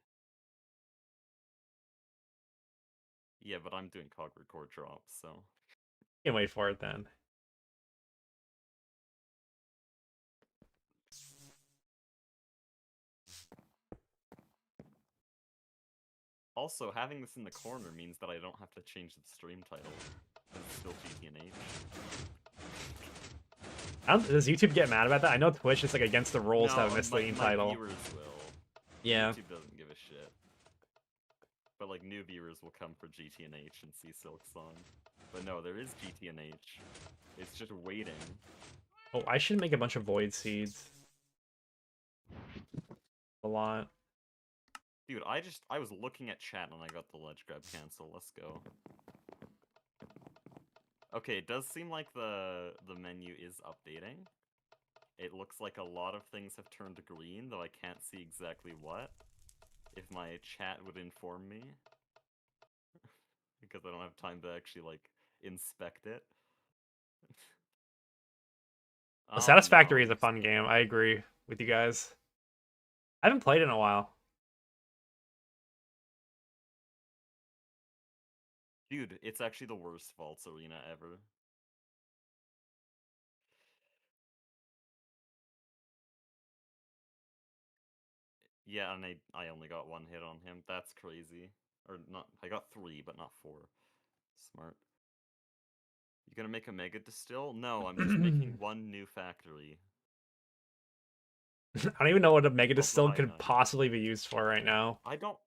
Yeah, but I'm doing cog record drops, so... You can wait for it then. Also, having this in the corner means that I don't have to change the stream title. It's still GTNH. Does YouTube get mad about that? I know Twitch is like against the rules to have a misleading title. My viewers will. Yeah. YouTube doesn't give a shit. But like new viewers will come for GTNH and see Silksong. But no, there is GTNH. It's just waiting. Oh, I should make a bunch of void seeds. A lot. Dude, I was looking at chat and I got the ledge grab cancel. Let's go. Okay, it does seem like the menu is updating. It looks like a lot of things have turned green, though I can't see exactly what. If my chat would inform me. Because I don't have time to actually, like, inspect it. Satisfactory is a fun game. I agree with you guys. I haven't played in a while. Dude, it's actually the worst Vaults Arena ever. Yeah, and I only got one hit on him. That's crazy. Or not, I got three, but not four. Smart. You gonna make a mega distill? No, I'm just making one new factory. I don't even know what a mega Also distill high could 90. possibly be used for right now. I don't.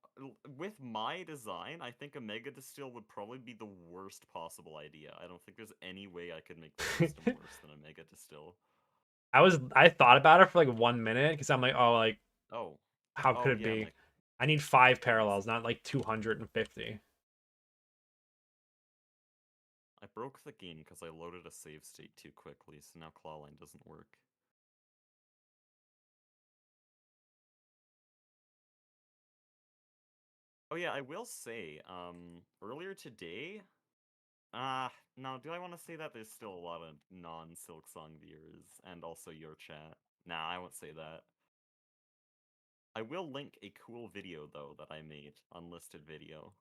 With my design, I think a mega distill would probably be the worst possible idea. I don't think there's any way I could make the system worse than a mega distill. I thought about it for like 1 minute because I'm like, oh, like Oh. how could Oh, it yeah, be? like, I need 5 parallels, crazy. not like 250. I broke the game because I loaded a save state too quickly, so now clawline doesn't work. Oh yeah, I will say, earlier today, no, do I want to say that? There's still a lot of non-Silk Song viewers, and also your chat. Nah, I won't say that. I will link a cool video, though, that I made, unlisted video.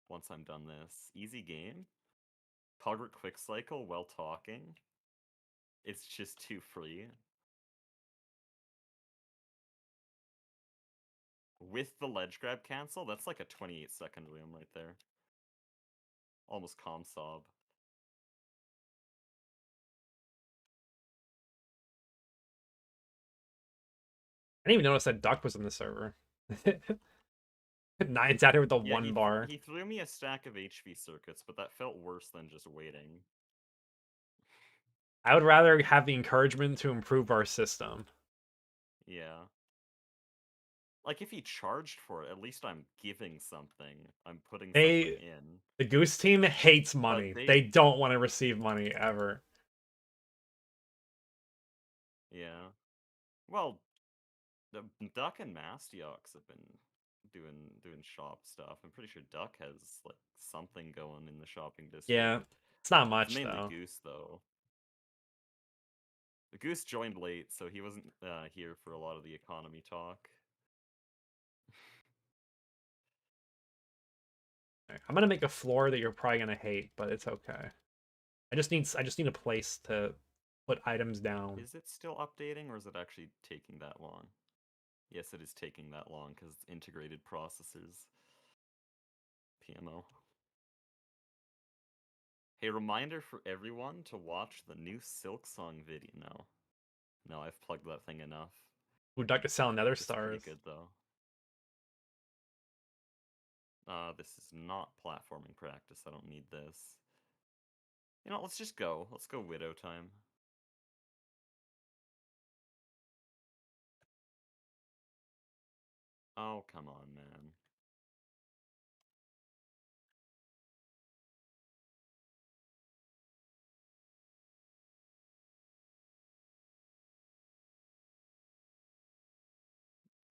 Once I'm done this. Easy game. Cogwork Quick Cycle while talking. It's just too free. With the ledge grab cancel, that's like a 28-second room right there. Almost calm sob. I didn't even notice that Duck was in the server. Nine's out here with the Yeah, one bar. he threw me a stack of HV circuits, but that felt worse than just waiting. I would rather have the encouragement to improve our system. Yeah. Like, if he charged for it, at least I'm giving something. I'm putting something They, in. the Goose team hates But money. they... They don't want to receive money ever. Yeah. Well, the Duck and Mastiox have been doing shop stuff. I'm pretty sure Duck has, like, something going in the shopping Yeah, district. it's not It's much mainly though. Goose, though. The Goose joined late, so he wasn't here for a lot of the economy talk. I'm gonna make a floor that you're probably gonna hate, but it's okay. I just need a place to put items down. Is it still updating, or is it actually taking that long? Yes, it is taking that long, because it's integrated processors. PMO. Hey, reminder for everyone to watch the new Silk Song video. No, I've plugged that thing enough. Would like to sell nether It's pretty stars. good, though. This is not platforming practice. I don't need this. You know, let's just go. Let's go Widow time. Oh, come on, man.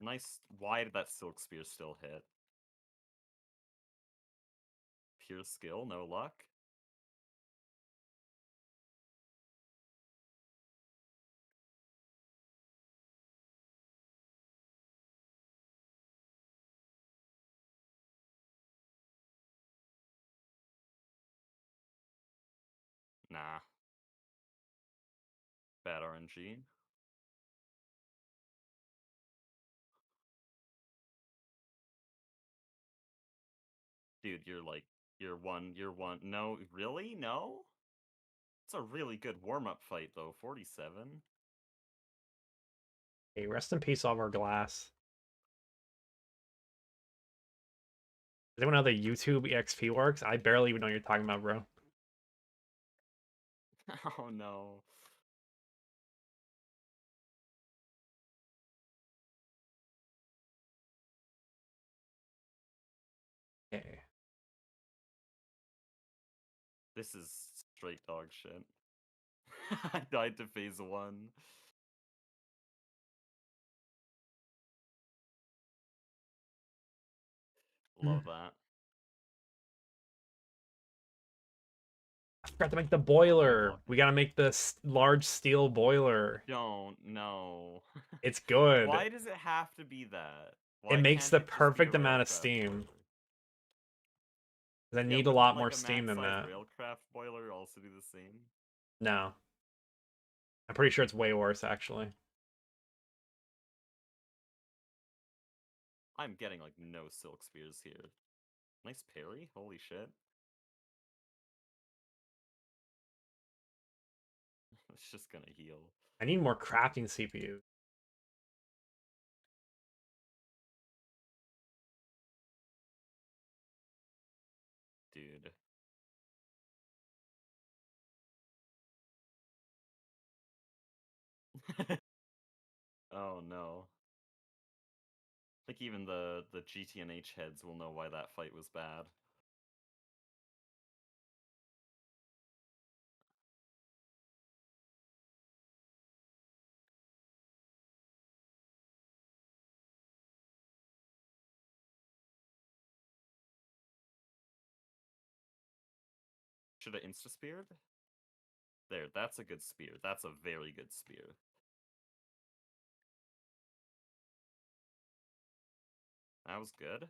Nice. Why did that Silk Spear still hit? Pure skill, no luck? Nah. Bad RNG. Dude, you're one. No, really? No? It's a really good warm-up fight, though. 47. Hey, rest in peace, all our glass. Does anyone know how the YouTube EXP works? I barely even know what you're talking about, bro. Oh, no. Okay. This is straight dog shit. I died to phase 1. Love that. Forgot to make the Oh, no, boiler. block. We gotta make the large steel boiler. Don't, no. It's good. Why does it have to be that? It Why makes can't the it just be a perfect amount of railcraft steam. boiler? 'Cause I Yeah, need a wouldn't lot like more a steam max than size that. railcraft boiler also do the same? No. I'm pretty sure it's way worse, actually. I'm getting like no silk spears here. Nice parry, holy shit. It's just gonna heal. I need more crafting CPU. Dude. Oh no. I think even the GTNH heads will know why that fight was bad. Should have insta-speared? There, that's a good spear. That's a very good spear. That was good.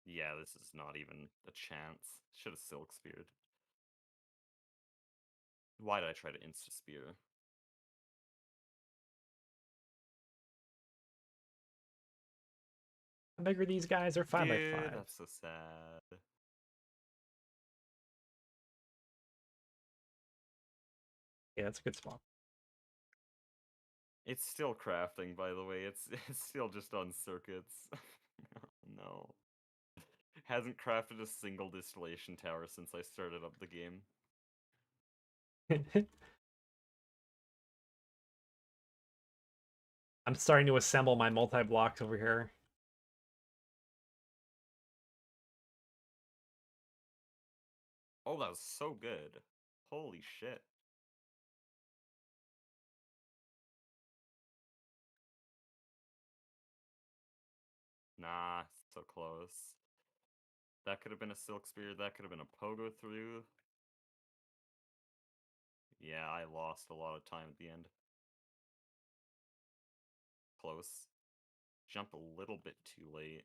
Yeah, this is not even a chance. Should have silk speared. Why did I try to insta-spear? How big are these guys? They're 5 by Dude, 5. that's so sad. Yeah, that's a good spot. It's still crafting, by the way. It's still just on circuits. No. Hasn't crafted a single distillation tower since I started up the game. I'm starting to assemble my multi-blocks over here. Oh, that was so good. Holy shit. Nah, so close. That could have been a silk spear, that could have been a pogo through. Yeah, I lost a lot of time at the end. Close. Jumped a little bit too late.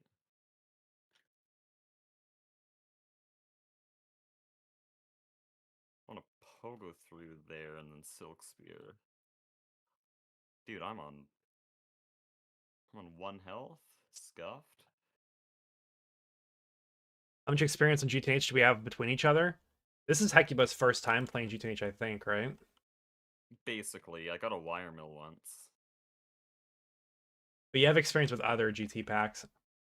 I want to pogo through there and then silk spear. Dude, I'm on 1 health. Scuffed. How much experience in GTH do we have between each other? This is Hecuba's first time playing GTH, I think, right? Basically, I got a wire mill once. But you have experience with other GT packs.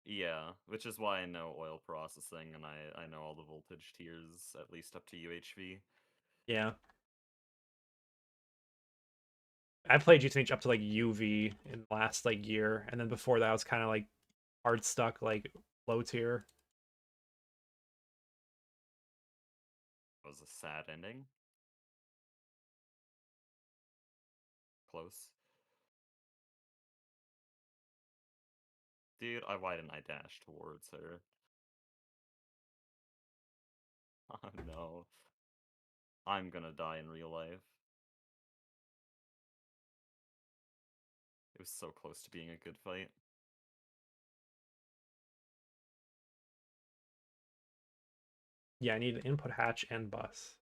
Yeah, which is why I know oil processing and I know all the voltage tiers, at least up to UHV. Yeah. I played GTH up to like UV in the last like year, and then before that I was kind of like hard stuck like low tier. It was a sad ending. Close. Dude, why didn't I dash towards her? Oh no. I'm gonna die in real life. It was so close to being a good fight. Yeah, I need an input hatch and bus.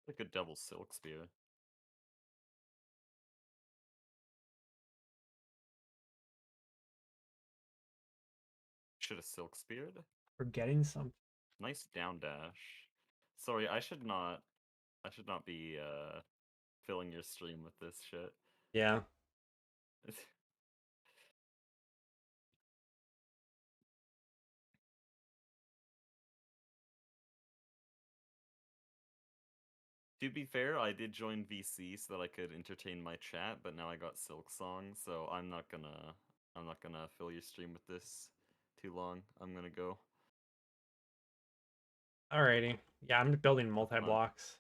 Like a double silk spear. Should have silk speared. We're getting some. Nice down dash. Sorry, I should not be filling your stream with this shit. Yeah. To be fair, I did join VC so that I could entertain my chat, but now I got Silk Song, so I'm not gonna fill your stream with this too long. I'm gonna go. Alrighty. Yeah, I'm building Fun. multi-blocks.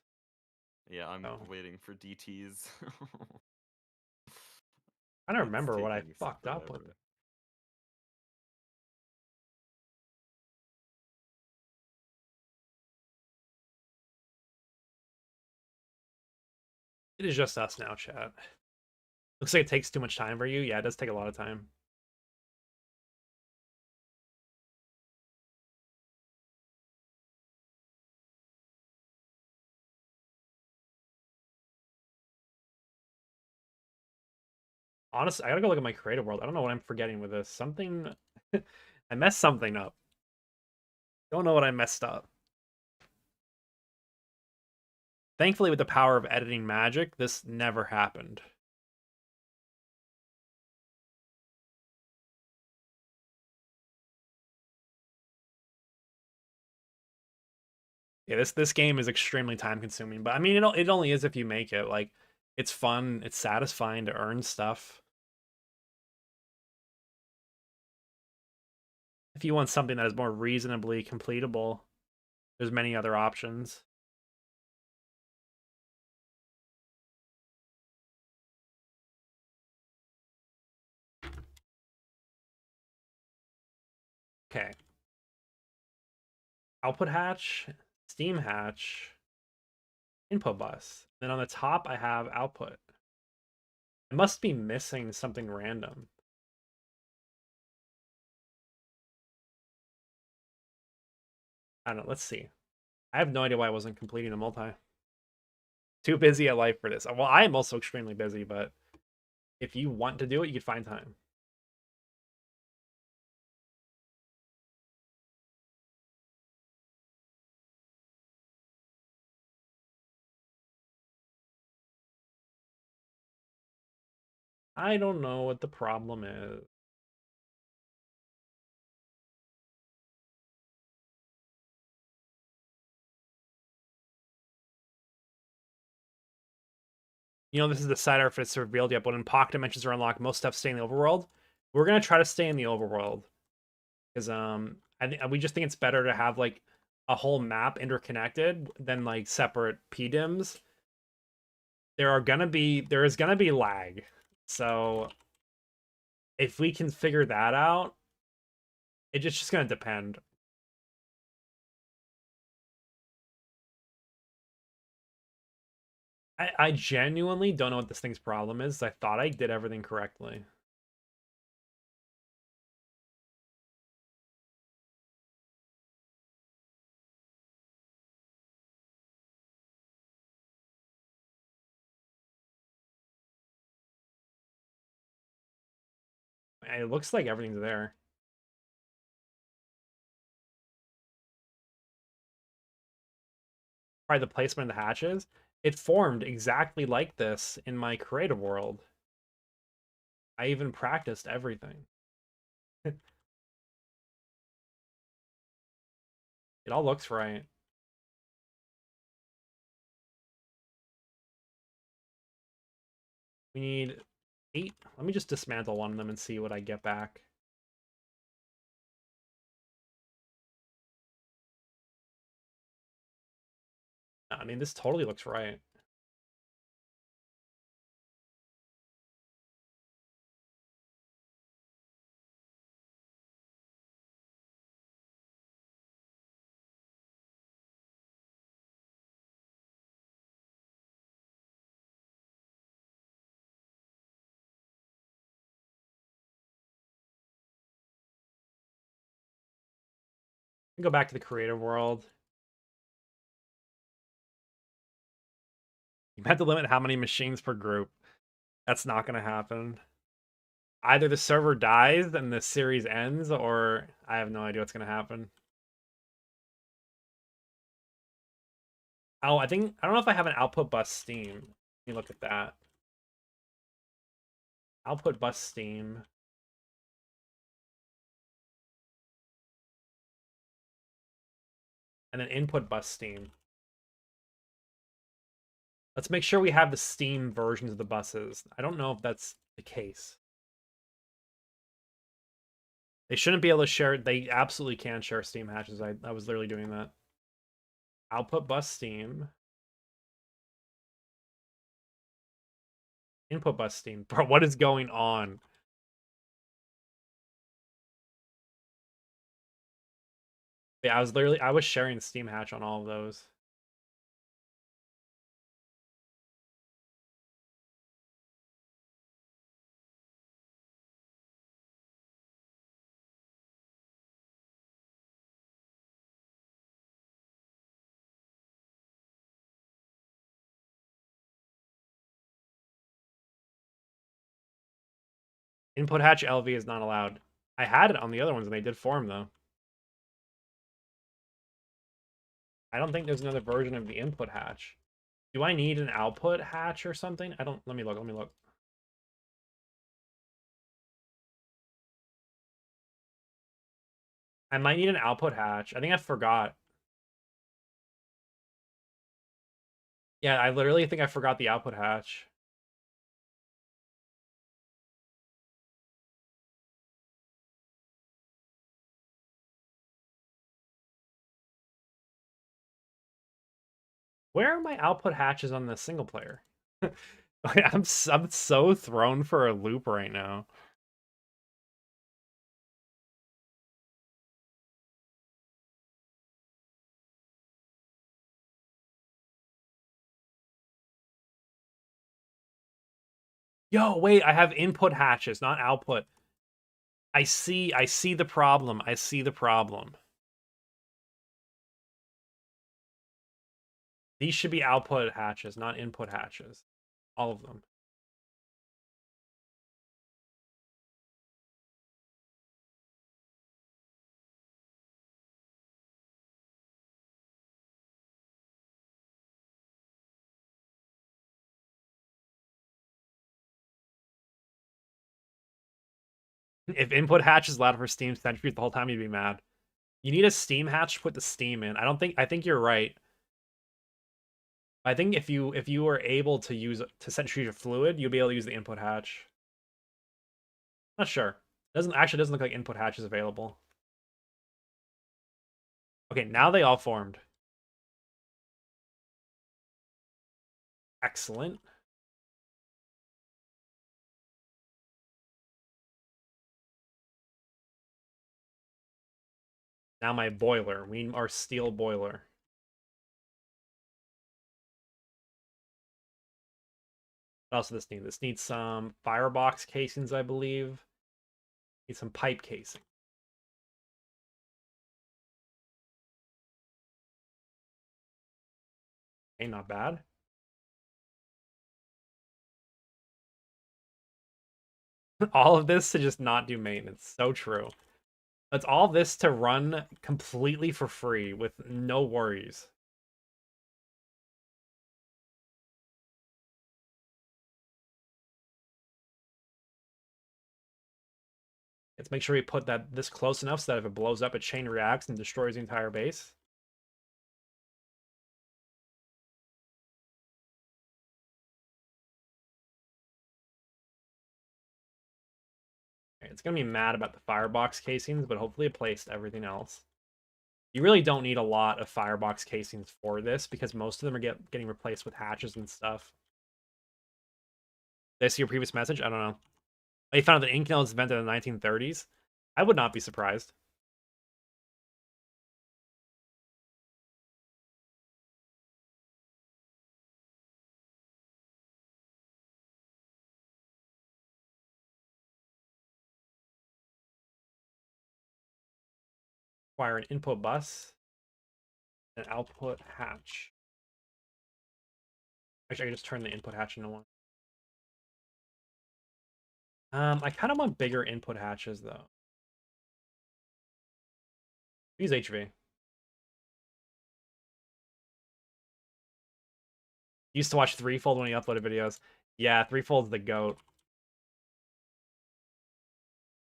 Yeah, I'm So waiting for DTs. I don't It's remember what I taking fucked up with forever. it. It is just us now, chat. Looks like it takes too much time for you. Yeah, it does take a lot of time. Honestly, I gotta go look at my creative world. I don't know what I'm forgetting with this. Something I messed something up. Don't know what I messed up. Thankfully, with the power of editing magic, this never happened. Yeah, this game is extremely time consuming, but I mean it only is if you make it. Like it's fun, it's satisfying to earn stuff. If you want something that is more reasonably completable, there's many other options. Okay. Output hatch, steam hatch, input bus. Then on the top I have output. I must be missing something random. I don't know, let's see. I have no idea why I wasn't completing the multi. Too busy at life for this. Well, I am also extremely busy, but if you want to do it, you can find time. I don't know what the problem is. You know, this is the side art if it's revealed yet, but when pocket dimensions are unlocked, most stuff stay in the overworld. We're gonna try to stay in the overworld because I think we just think it's better to have like a whole map interconnected than like separate PDIMs. There is gonna be lag, so if we can figure that out, it's just gonna depend. I genuinely don't know what this thing's problem is. I thought I did everything correctly. It looks like everything's there. Probably the placement of the hatches. It formed exactly like this in my creative world. I even practiced everything. It all looks right. We need 8. Let me just dismantle one of them and see what I get back. I mean, this totally looks right. Go back to the creative world. You have to limit how many machines per group. That's not going to happen. Either the server dies and the series ends, or I have no idea what's going to happen. Oh, I don't know if I have an output bus Steam. Let me look at that. Output bus Steam. And then input bus Steam. Let's make sure we have the Steam versions of the buses. I don't know if that's the case. They shouldn't be able to share. They absolutely can share Steam hatches. I was literally doing that. Output bus Steam. Input bus Steam. Bro, what is going on? Yeah, I was sharing the Steam hatch on all of those. Input hatch LV is not allowed. I had it on the other ones and they did form though. I don't think there's another version of the input hatch. Do I need an output hatch or something? I don't. Let me look. I might need an output hatch. I think I forgot. Yeah, I literally think I forgot the output hatch. Where are my output hatches on the single player? I'm so thrown for a loop right now. Yo, wait, I have input hatches, not output. I see the problem. I see the problem. These should be output hatches, not input hatches. All of them. If input hatch is allowed for Steam centrifuge the whole time, you'd be mad. You need a Steam hatch to put the Steam in. I think you're right. I think if you were able to use to centrifuge a fluid, you'll be able to use the input hatch. Not sure. Doesn't look like input hatch is available. Okay, now they all formed. Excellent. Now my boiler. We need our steel boiler. What else does this need? This needs some firebox casings, I believe. Need some pipe casing. Okay, not bad. All of this to just not do maintenance. So true. That's all this to run completely for free with no worries. Let's make sure we put this close enough so that if it blows up, it chain reacts and destroys the entire base. Okay, it's gonna be mad about the firebox casings, but hopefully it placed everything else. You really don't need a lot of firebox casings for this because most of them are getting replaced with hatches and stuff. Did I see your previous message? I don't know. They found that Inconel was invented in the 1930s. I would not be surprised. Require an input bus, an output hatch. Actually, I can just turn the input hatch into one. I kind of want bigger input hatches though. Use HV. Used to watch Threefold when he uploaded videos. Yeah, Threefold's the goat.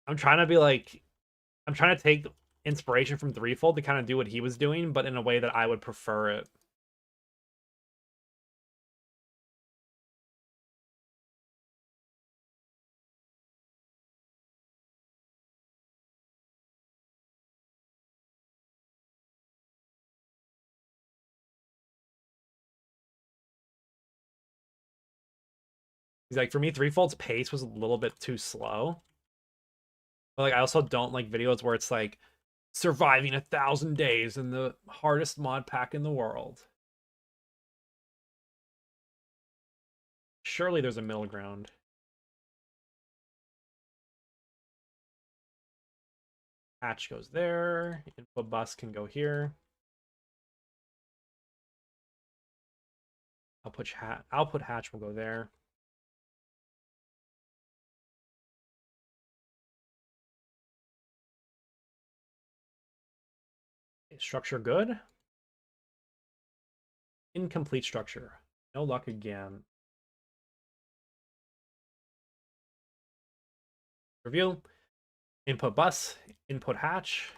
I'm trying to be like, I'm trying to take inspiration from Threefold to kind of do what he was doing, but in a way that I would prefer it. He's like, for me, Threefold's pace was a little bit too slow. But like, I also don't like videos where it's like surviving 1,000 days in the hardest mod pack in the world. Surely there's a middle ground. Hatch goes there. Info bus can go here. Output hatch will go there. Structure good. Incomplete structure. No luck again. Review. Input bus. Input hatch.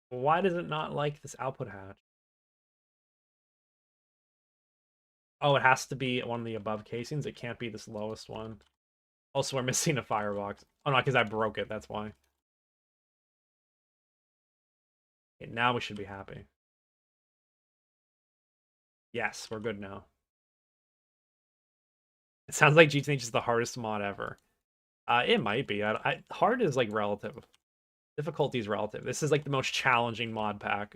Why does it not like this output hatch? Oh, it has to be one of the above casings. It can't be this lowest one. Also, we're missing a firebox. Oh, no, because I broke it. That's why. Okay, now we should be happy. Yes, we're good now. It sounds like GTH is the hardest mod ever. It might be. Hard is like relative. Difficulty is relative. This is like the most challenging mod pack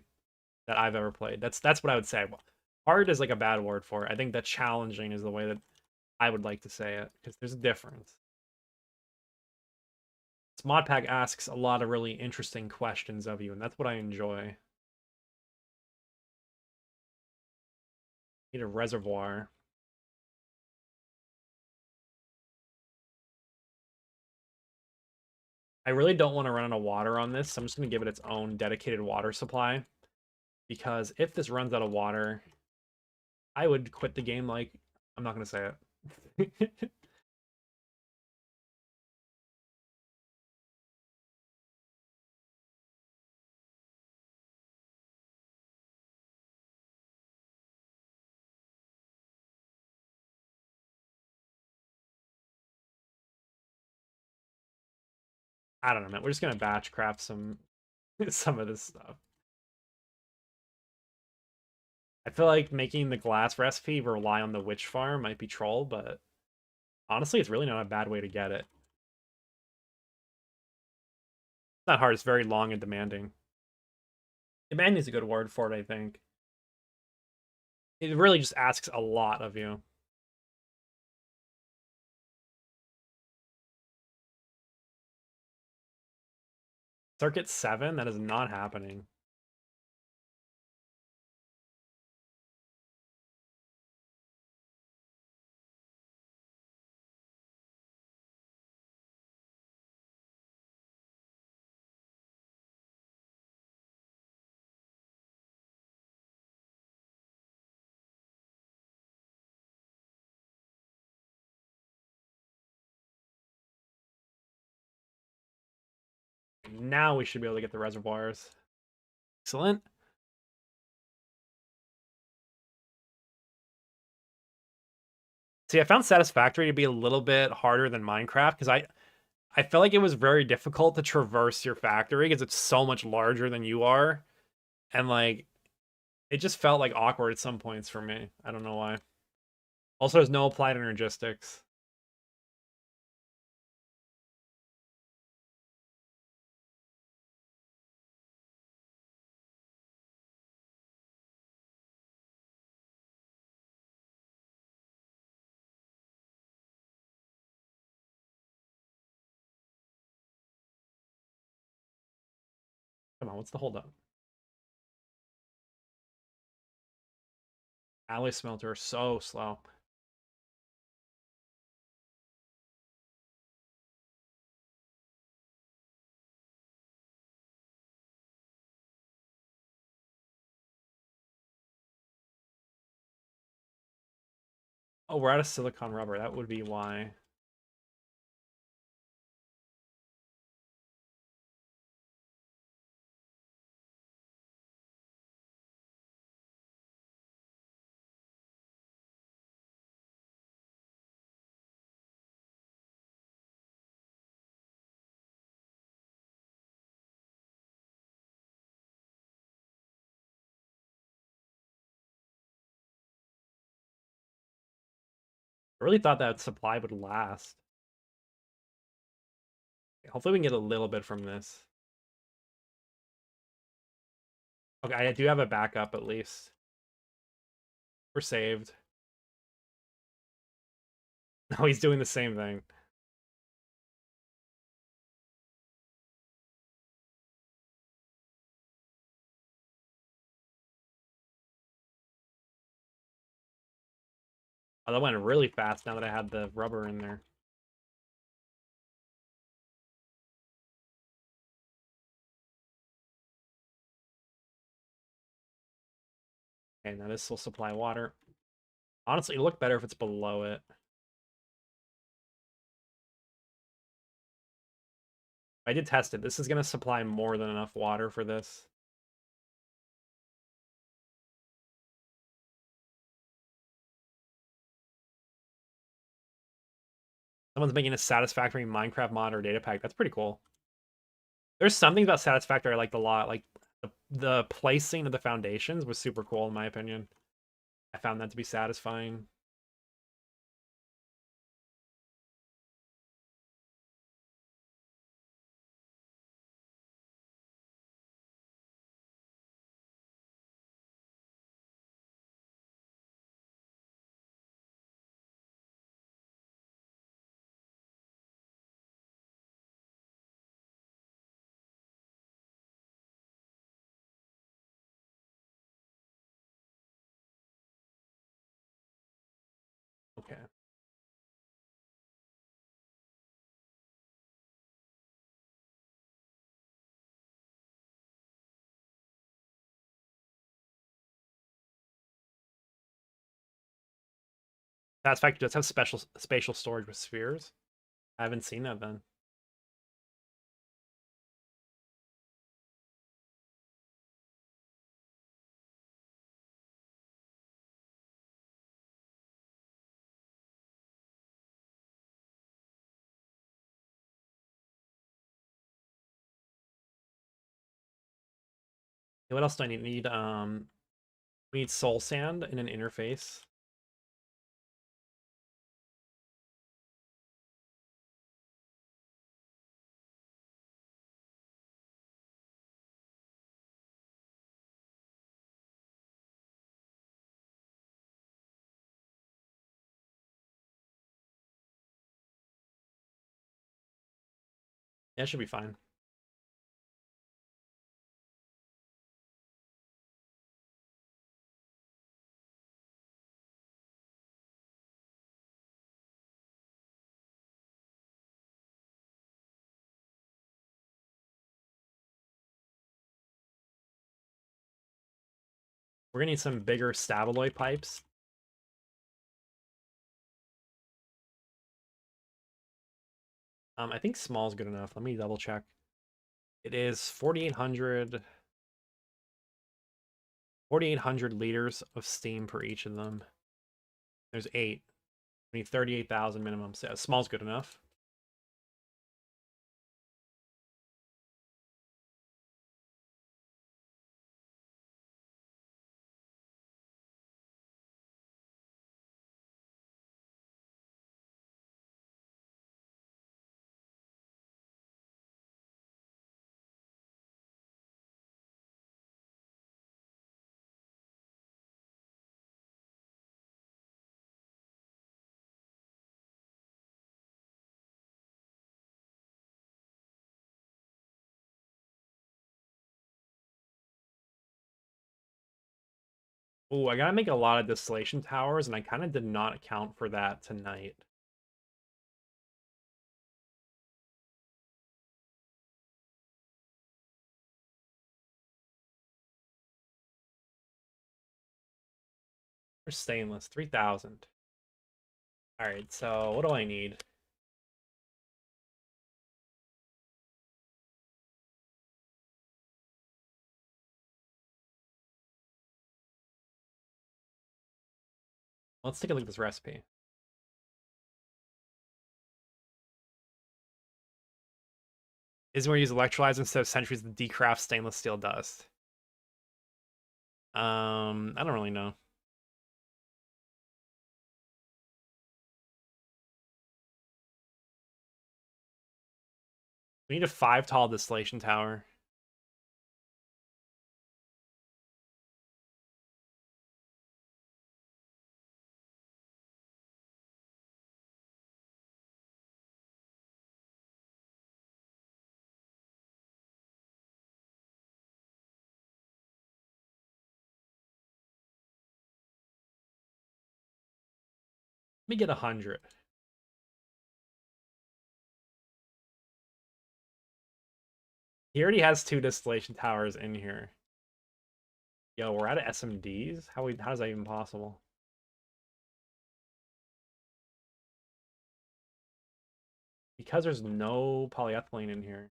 that I've ever played. That's what I would say. Hard is like a bad word for it. I think that challenging is the way that I would like to say it because there's a difference. This mod pack asks a lot of really interesting questions of you, and that's what I enjoy. Need a reservoir. I really don't want to run out of water on this, so I'm just going to give it its own dedicated water supply. Because if this runs out of water, I would quit the game like... I'm not going to say it. I don't know, man. We're just going to batch craft some of this stuff. I feel like making the glass recipe rely on the witch farm might be troll, but honestly, it's really not a bad way to get it. It's not hard, it's very long and demanding. Demanding is a good word for it, I think. It really just asks a lot of you. Circuit 7? That is not happening. Now we should be able to get the reservoirs. Excellent. See, I found Satisfactory to be a little bit harder than Minecraft because I felt like it was very difficult to traverse your factory because it's so much larger than you are. And like it just felt like awkward at some points for me. I don't know why. Also, there's no applied energistics. Come on, what's the holdup? Alloy smelter, so slow. Oh, we're out of silicon rubber. That would be why. I really thought that supply would last. Hopefully we can get a little bit from this. Okay, I do have a backup at least. We're saved. No, he's doing the same thing. Oh, that went really fast now that I had the rubber in there. Okay, now this will supply water. Honestly, it'll look better if it's below it. I did test it. This is going to supply more than enough water for this. Someone's making a Satisfactory Minecraft mod or data pack. That's pretty cool. There's something about Satisfactory I liked a lot. Like the placing of the foundations was super cool in my opinion. I found that to be satisfying. Okay. Satisfactory does have special spatial storage with spheres. I haven't seen that then. Okay, what else do I need? We need soul sand in an interface. Yeah, it should be fine. We're gonna need some bigger stabaloid pipes. I think small is good enough. Let me double check. It is 4,800 liters of steam per each of them. There's 8. We need 38,000 minimum. So small's good enough. Oh, I gotta make a lot of distillation towers, and I kind of did not account for that tonight. For stainless, 3,000. All right, so what do I need? Let's take a look at this recipe. Is where you use electrolytes instead of centuries to decraft stainless steel dust. I don't really know. We need a 5 tall distillation tower. Let me get 100. He already has 2 distillation towers in here. Yo, we're out of SMDs? How is that even possible? Because there's no polyethylene in here.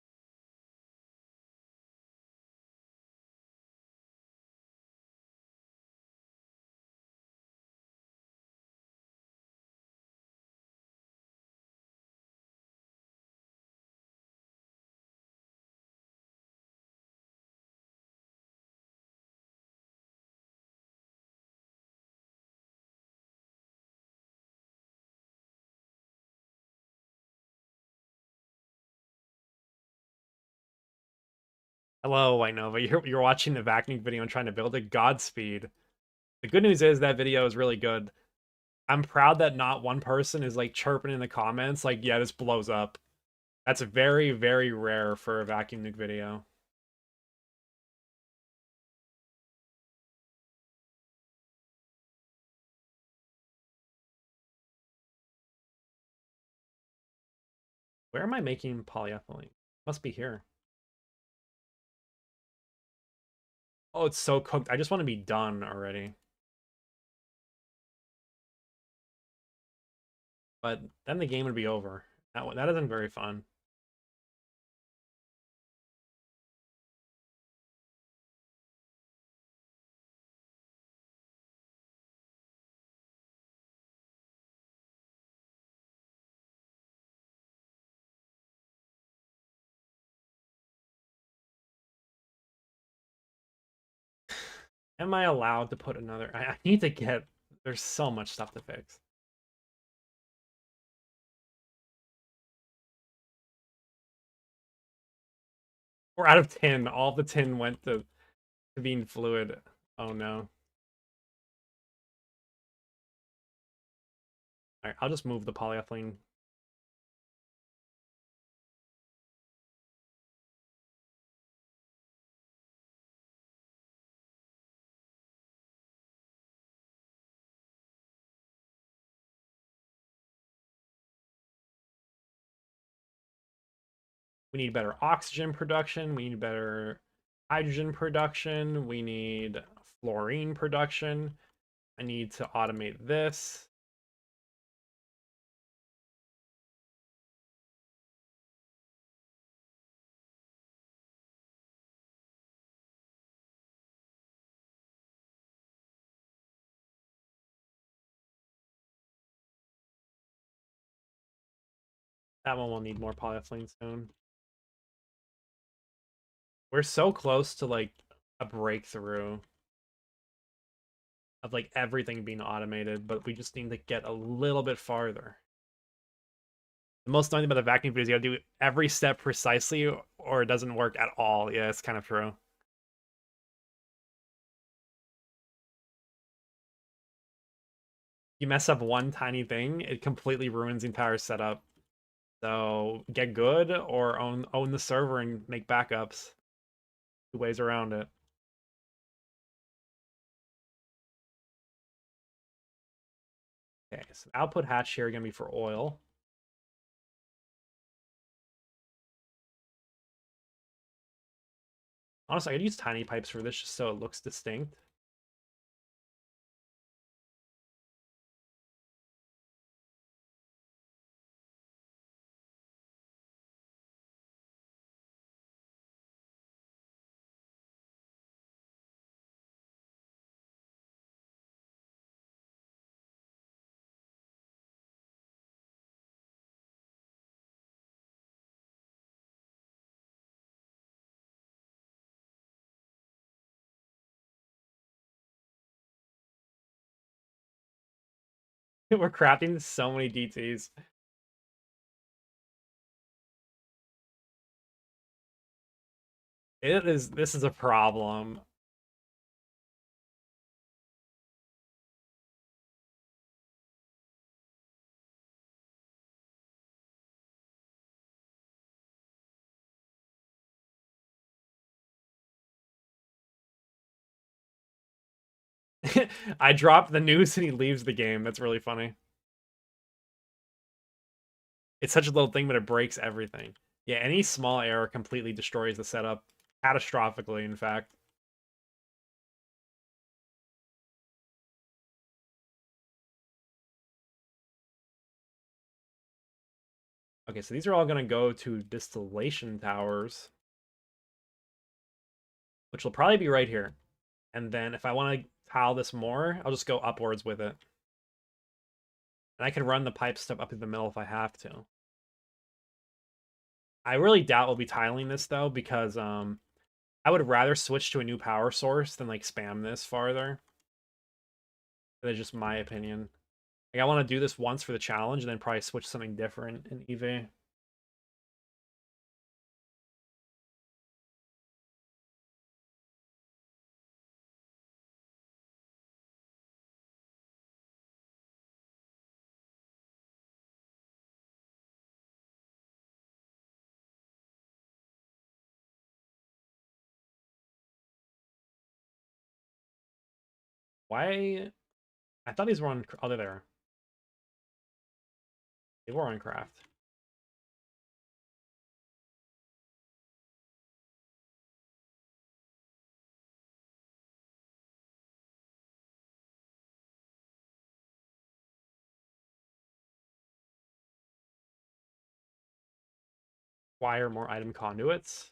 Hello, I know, but you're watching the vacuum video and trying to build it. Godspeed. The good news is that video is really good. I'm proud that not one person is like chirping in the comments like, yeah, this blows up. That's very, very rare for a vacuum nuke video. Where am I making polyethylene? Must be here. Oh, it's so cooked. I just want to be done already. But then the game would be over. That isn't very fun. Am I allowed to put another? I need to get. There's so much stuff to fix. We're out of tin. All the tin went to being fluid. Oh no. Alright, I'll just move the polyethylene. We need better oxygen production. We need better hydrogen production. We need fluorine production. I need to automate this. That one will need more polyethylene soon. We're so close to like a breakthrough of like everything being automated, but we just need to get a little bit farther. The most annoying thing about the vacuum is you gotta do every step precisely or it doesn't work at all. Yeah, it's kind of true. You mess up one tiny thing, it completely ruins the entire setup. So get good or own the server and make backups. Two ways around it. Okay, so output hatch here are gonna be for oil. Honestly, I'd use tiny pipes for this just so it looks distinct. We're crafting so many DTs. This is a problem. I drop the news and he leaves the game. That's really funny. It's such a little thing, but it breaks everything. Yeah, any small error completely destroys the setup. Catastrophically, in fact. Okay, so these are all going to go to distillation towers, which will probably be right here. And then if I want to tile this more, I'll just go upwards with it. And I can run the pipe stuff up in the middle if I have to. I really doubt we'll be tiling this though, because I would rather switch to a new power source than like spam this farther. That's just my opinion. Like I want to do this once for the challenge and then probably switch something different in EV. Why? I thought these were on. Oh, they're there. They were on craft. Wire more item conduits.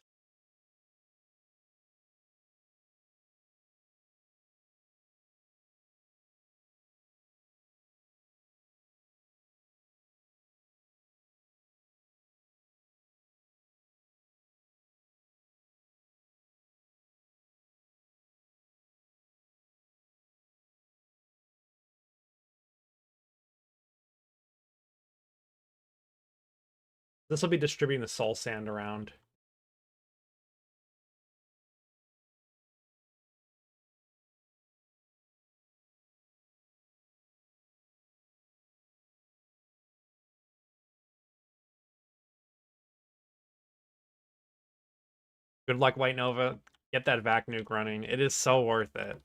This will be distributing the soul sand around. Good luck, White Nova. Get that vac nuke running. It is so worth it.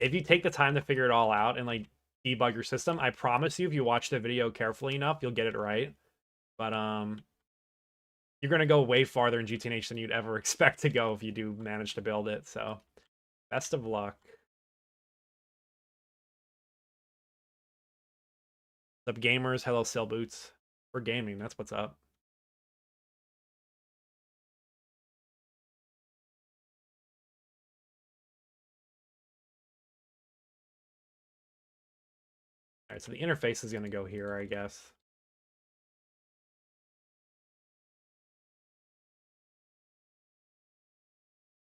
If you take the time to figure it all out and like debug your system, I promise you, if you watch the video carefully enough, you'll get it right. But you're gonna go way farther in GTNH than you'd ever expect to go if you do manage to build it. So, best of luck. What's up, gamers? Hello, Sail Boots. We're gaming. That's what's up. All right, so the interface is gonna go here, I guess.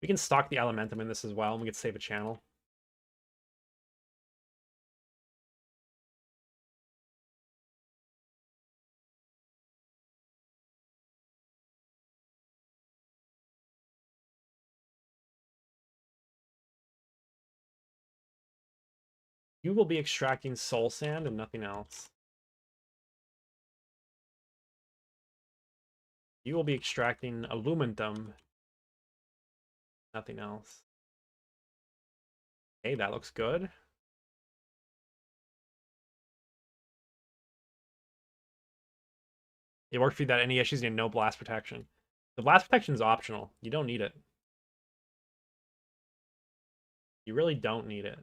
We can stock the Elementum in this as well, and we can save a channel. You will be extracting soul sand and nothing else. You will be extracting aluminum, nothing else. Hey, that looks good. It worked for you that any issues need no blast protection. The blast protection is optional. You don't need it. You really don't need it.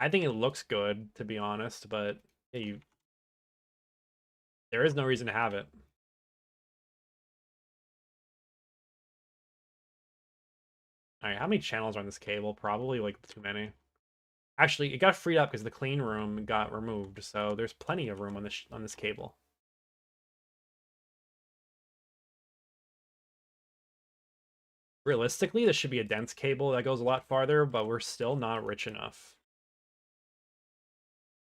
I think it looks good, to be honest, but yeah, there is no reason to have it. Alright, how many channels are on this cable? Probably like too many. Actually, it got freed up because the clean room got removed, so there's plenty of room on this cable. Realistically, this should be a dense cable that goes a lot farther, but we're still not rich enough.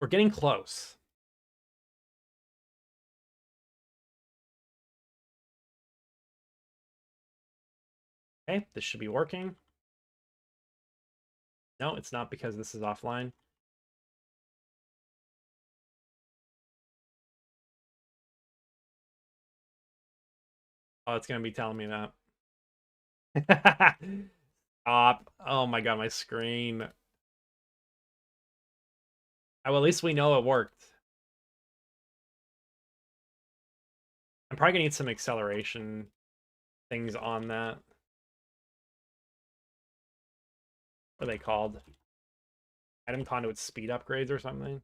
We're getting close. Okay, this should be working. No, it's not because this is offline. Oh, it's gonna be telling me that. Stop. Oh my god, my screen. Oh, at least we know it worked. I'm probably gonna need some acceleration things on that. What are they called? Item conduit speed upgrades or something?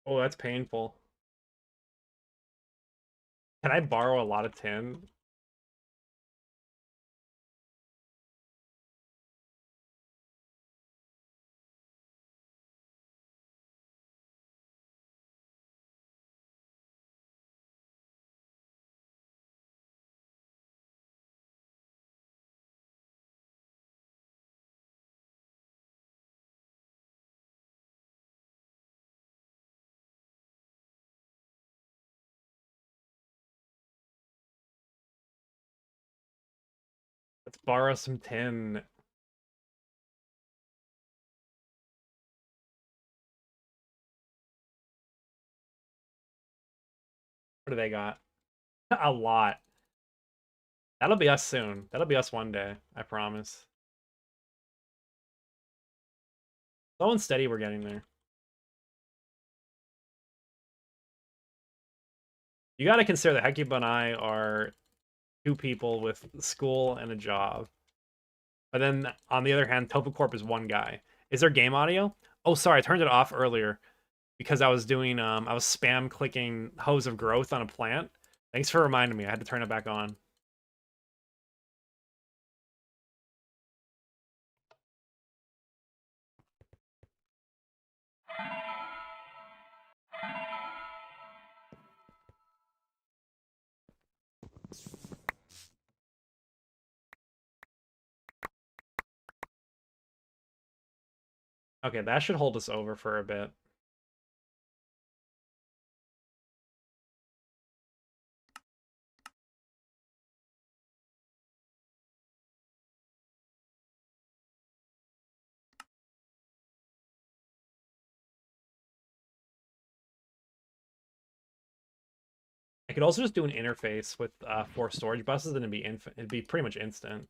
Oh, that's painful. Can I borrow a lot of tin? Let's borrow some tin. What do they got? A lot. That'll be us soon. That'll be us one day. I promise. Slow and steady, we're getting there. You got to consider that Hecuba and I are two people with school and a job. But then, on the other hand, Tofu Corp is one guy. Is there game audio? Oh, sorry, I turned it off earlier because I was doing, I was spam clicking Hose of Growth on a plant. Thanks for reminding me. I had to turn it back on. Okay, that should hold us over for a bit. I could also just do an interface with 4 storage buses, and it'd be pretty much instant.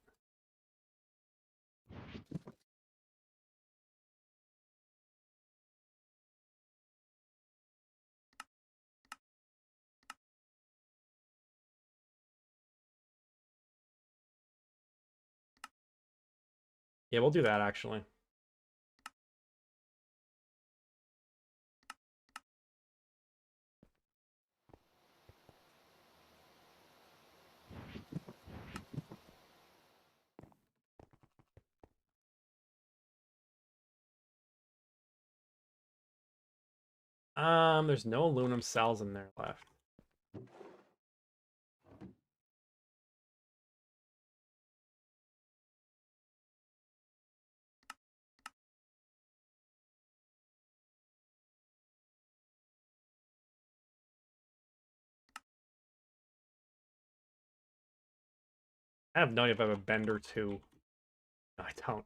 Yeah, we'll do that actually. There's no aluminum cells in there left. I have no idea if I have a bender too. No, I don't.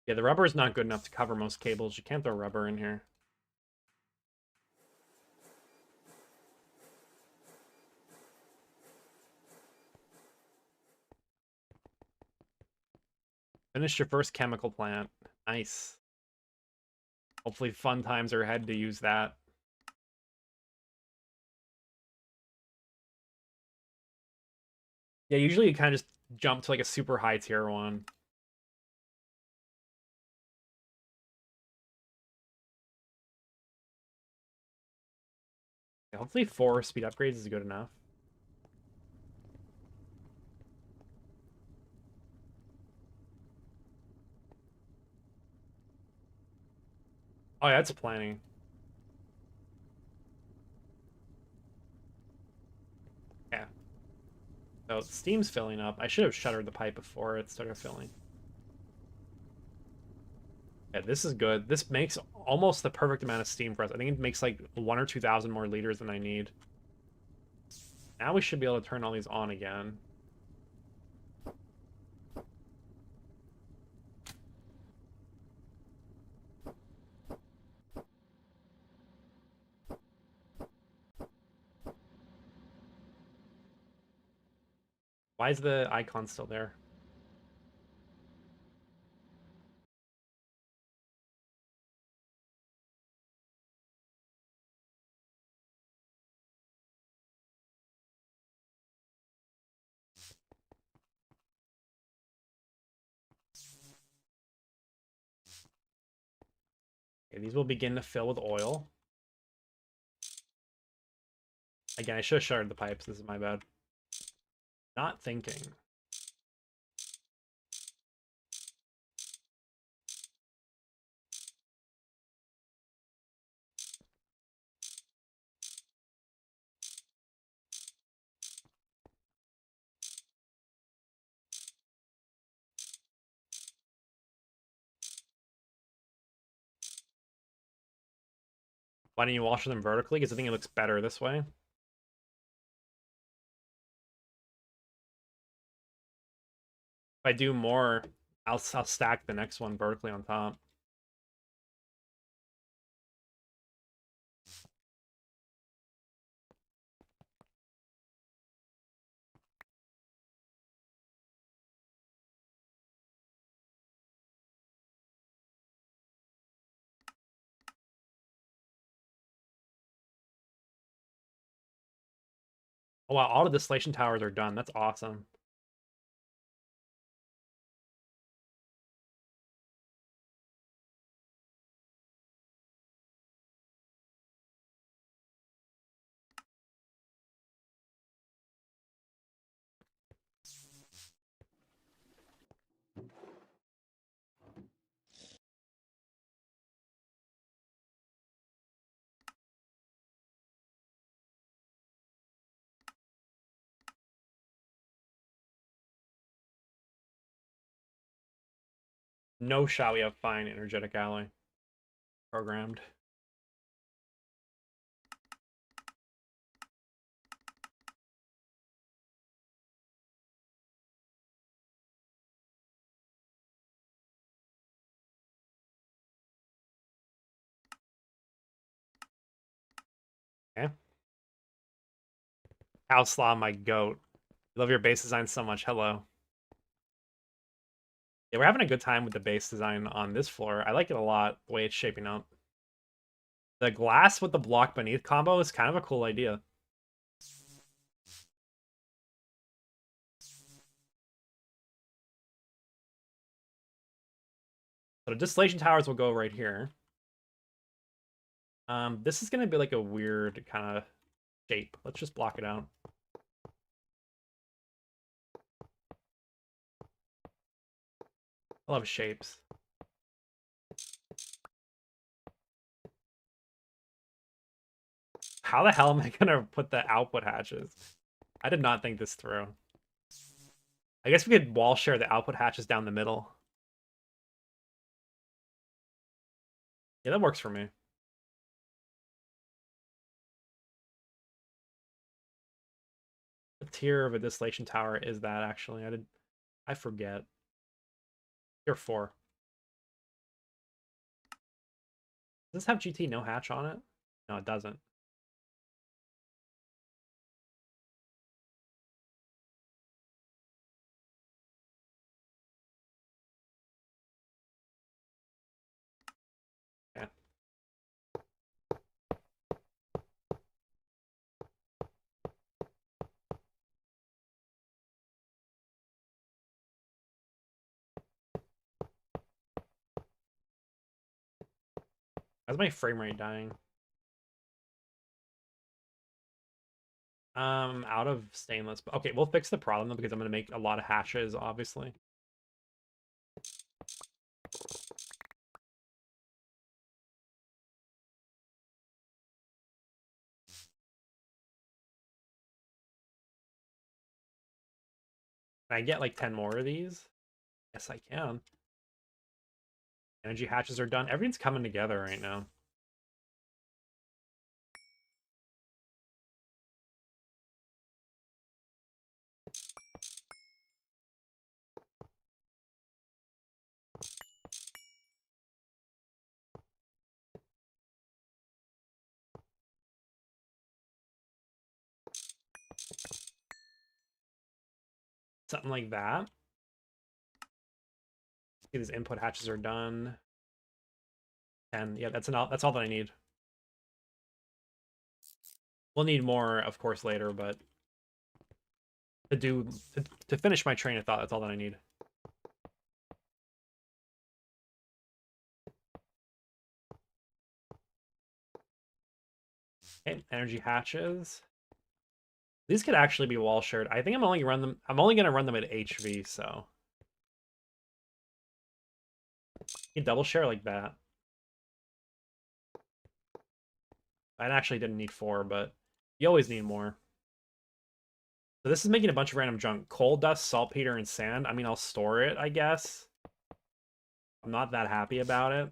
Yeah, the rubber is not good enough to cover most cables. You can't throw rubber in here. Finished your first chemical plant. Nice. Hopefully fun times are ahead to use that. Yeah, usually you kind of just jump to like a super high tier one. Yeah, hopefully 4 speed upgrades is good enough. Oh yeah, that's planning. Yeah. So steam's filling up. I should have shuttered the pipe before it started filling. Yeah, this is good. This makes almost the perfect amount of steam for us. I think it makes like 1 or 2,000 more liters than I need. Now we should be able to turn all these on again. Why is the icon still there? Okay, these will begin to fill with oil. Again, I should have shuttered the pipes. This is my bad. Not thinking. Why don't you wash them vertically? Because I think it looks better this way. If I do more, I'll stack the next one vertically on top. Oh wow, all the distillation towers are done. That's awesome. No shot we have fine energetic alloy programmed. Okay. Howslaw, my goat. Love your base design so much. Hello. Yeah, we're having a good time with the base design on this floor. I like it a lot, the way it's shaping up. The glass with the block beneath combo is kind of a cool idea. So the distillation towers will go right here. This is gonna be like a weird kind of shape. Let's just block it out. I love shapes. How the hell am I gonna put the output hatches? I did not think this through. I guess we could wall share the output hatches down the middle. Yeah, that works for me. What tier of a distillation tower is that actually? I forget. Tier 4. Does this have GT no hatch on it? No, it doesn't. Yeah. Why's my frame rate dying? Out of stainless. Okay, we'll fix the problem though, because I'm gonna make a lot of hatches, obviously. Can I get like 10 more of these? Yes, I can. Energy hatches are done. Everything's coming together right now. Something like that. See, these input hatches are done. And yeah, that's all that I need. We'll need more, of course, later, but to finish my train of thought, that's all that I need. Okay, energy hatches. These could actually be wall shared. I think I'm only gonna run them at HV, so you double share like that. I actually didn't need 4, but you always need more. So this is making a bunch of random junk. Coal dust, saltpeter, and sand. I mean, I'll store it, I guess. I'm not that happy about it.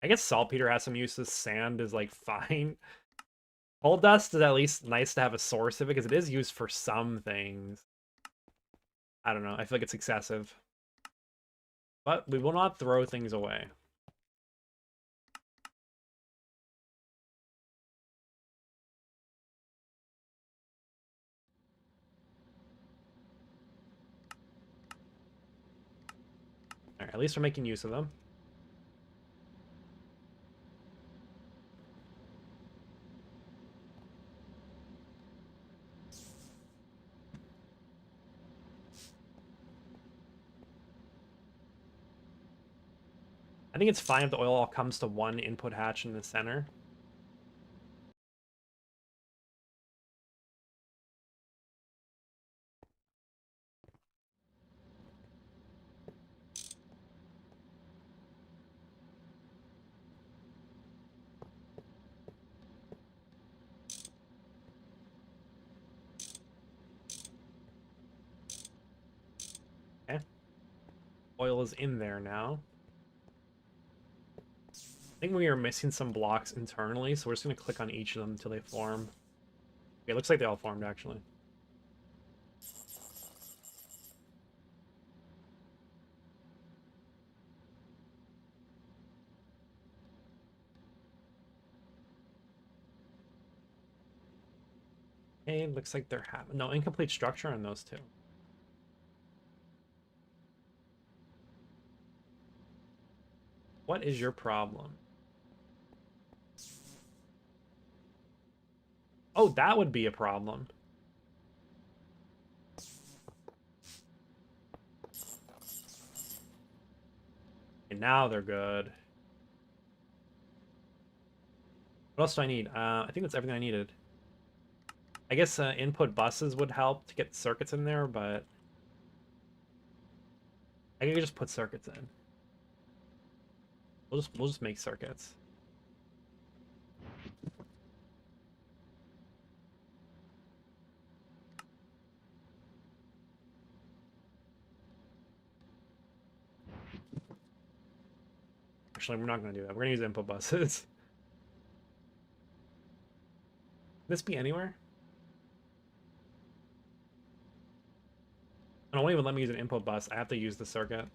I guess saltpeter has some uses. Sand is, like, fine. Coal dust is at least nice to have a source of it, because it is used for some things. I don't know. I feel like it's excessive. But we will not throw things away. All right, at least we're making use of them. I think it's fine if the oil all comes to one input hatch in the center. Okay. Oil is in there now. I think we are missing some blocks internally, so we're just going to click on each of them until they form. Okay, it looks like they all formed, actually. Okay, looks like they're no incomplete structure on those two. What is your problem? Oh, that would be a problem. And now they're good. What else do I need? I think that's everything I needed. I guess input buses would help to get circuits in there, but I could just put circuits in. We'll just make circuits. Actually, we're not going to do that. We're going to use input buses. Can this be anywhere? I don't even let me use an input bus. I have to use the circuit.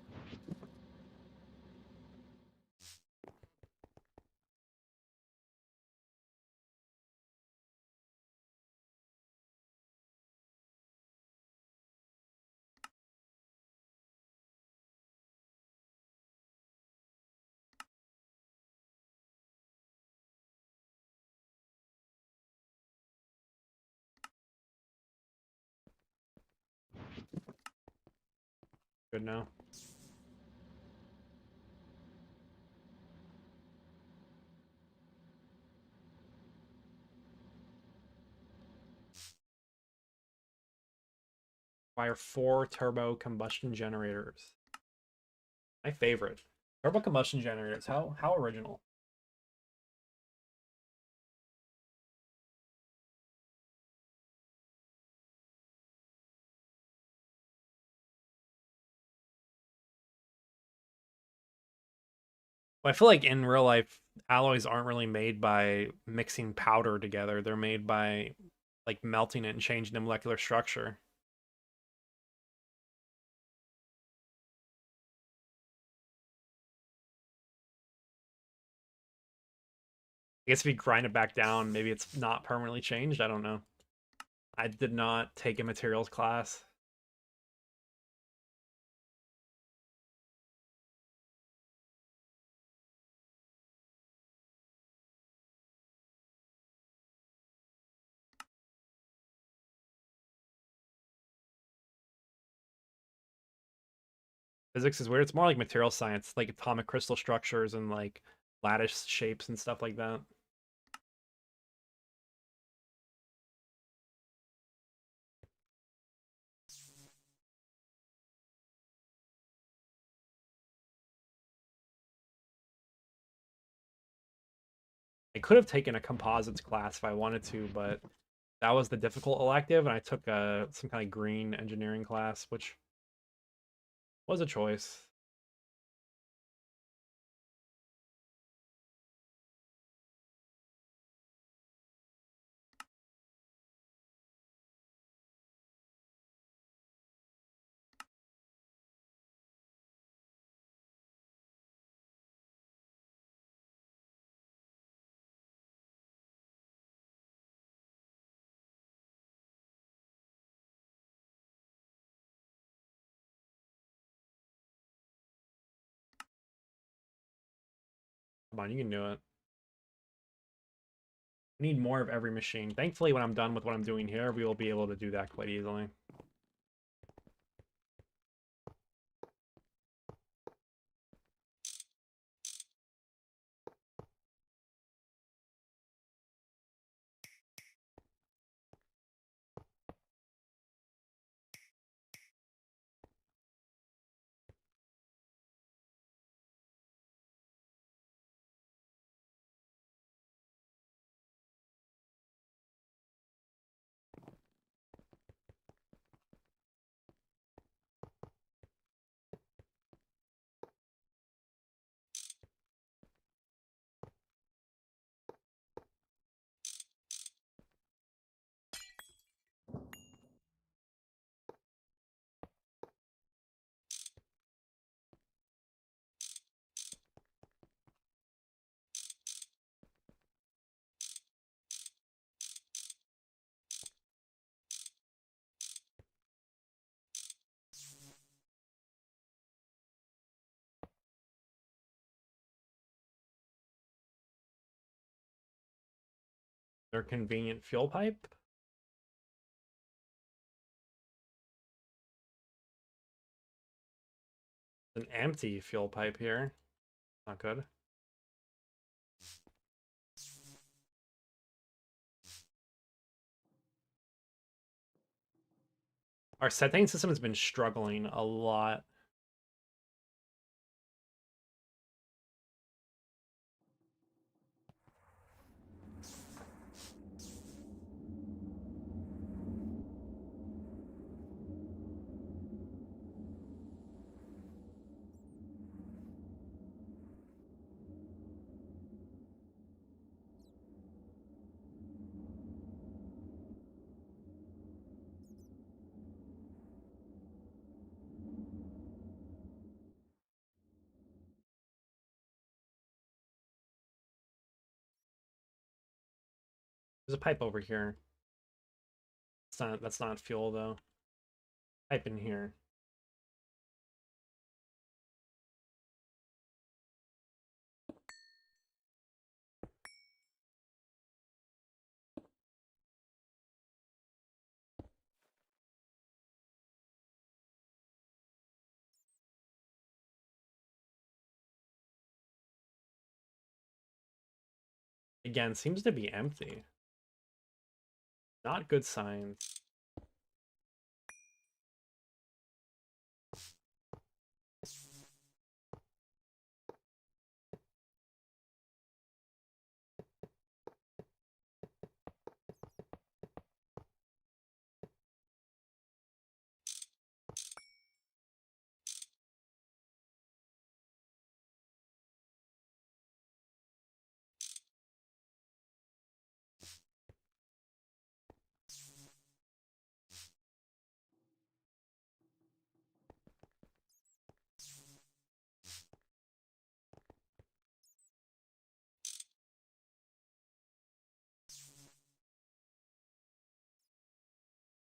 Good now. Fire 4 turbo combustion generators. My favorite. Turbo combustion generators. How original. Well, I feel like in real life, alloys aren't really made by mixing powder together. They're made by like melting it and changing the molecular structure. I guess if you grind it back down, maybe it's not permanently changed. I don't know. I did not take a materials class. Physics is weird. It's more like material science, like atomic crystal structures and like lattice shapes and stuff like that. I could have taken a composites class if I wanted to, but that was the difficult elective, and I took some kind of green engineering class, which was a choice. Come on, you can do it. I need more of every machine. Thankfully, when I'm done with what I'm doing here, we will be able to do that quite easily. Their convenient fuel pipe. An empty fuel pipe here. Not good. Our cetane system has been struggling a lot. There's a pipe over here. That's not fuel though. Pipe in here. Again, seems to be empty. Not good signs.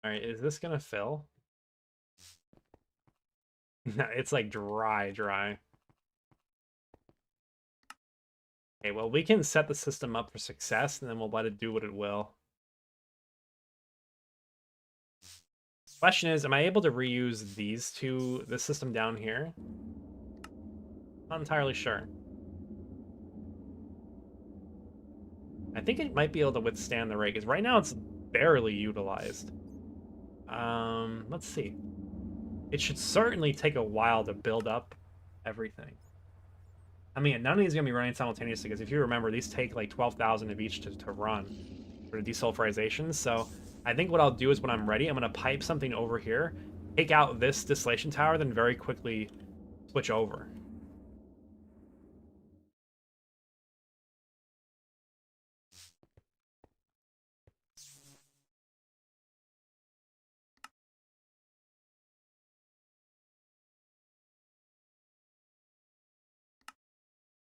All right, is this gonna fill? No, it's like dry. Okay, well, we can set the system up for success, and then we'll let it do what it will. Question is, am I able to reuse this system down here? Not entirely sure. I think it might be able to withstand the rate, because right now it's barely utilized. Let's see. It should certainly take a while to build up everything. I mean, none of these are going to be running simultaneously, because if you remember, these take like 12,000 of each to run for the desulfurization. So I think what I'll do is when I'm ready, I'm going to pipe something over here, take out this distillation tower, then very quickly switch over.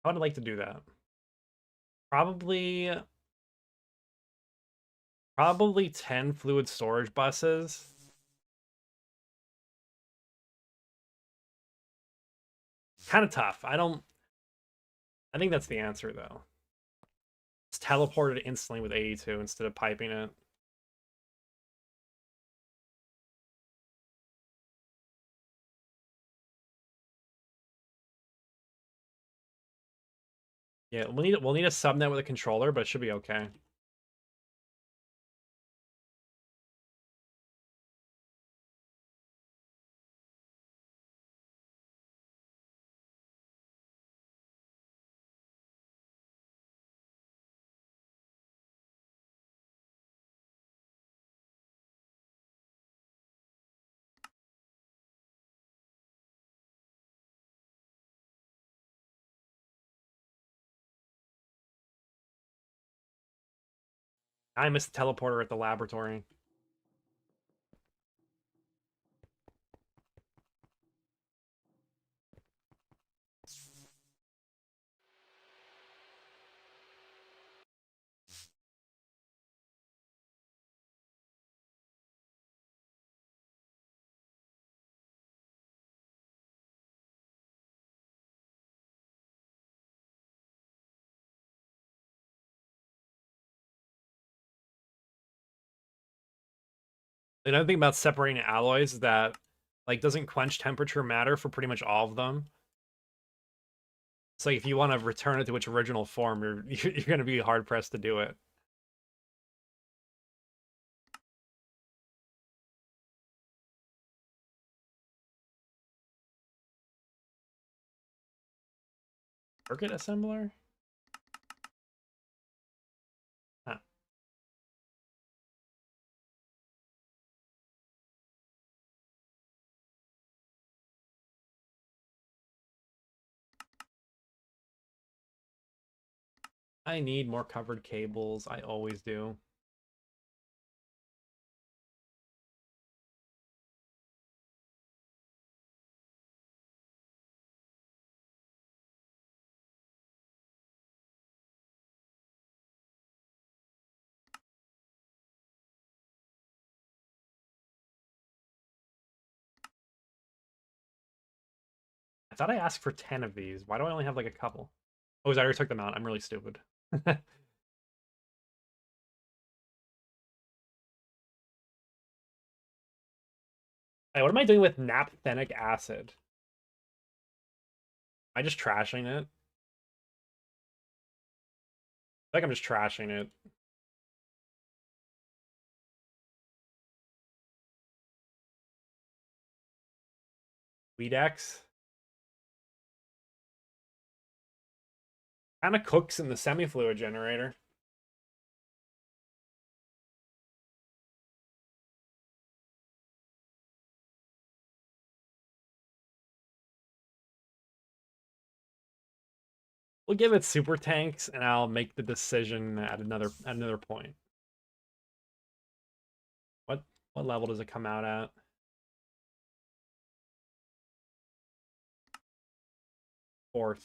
How would I like to do that? Probably 10 fluid storage buses. Kind of tough. I think that's the answer though. Just teleport it instantly with 82 instead of piping it. Yeah, we'll need a subnet with a controller, but it should be okay. I missed the teleporter at the laboratory. Another thing about separating alloys is that like doesn't quench temperature matter for pretty much all of them. So if you want to return it to its original form, you're going to be hard pressed to do it. Circuit assembler? Huh. I need more covered cables. I always do. I thought I asked for 10 of these. Why do I only have like a couple? Oh, I already took them out. I'm really stupid. Hey, what am I doing with naphthenic acid? Am I just trashing it? Like I'm just trashing it. Weedex. Kind of cooks in the semi-fluid generator. We'll give it super tanks, and I'll make the decision at another point. What level does it come out at? Fourth.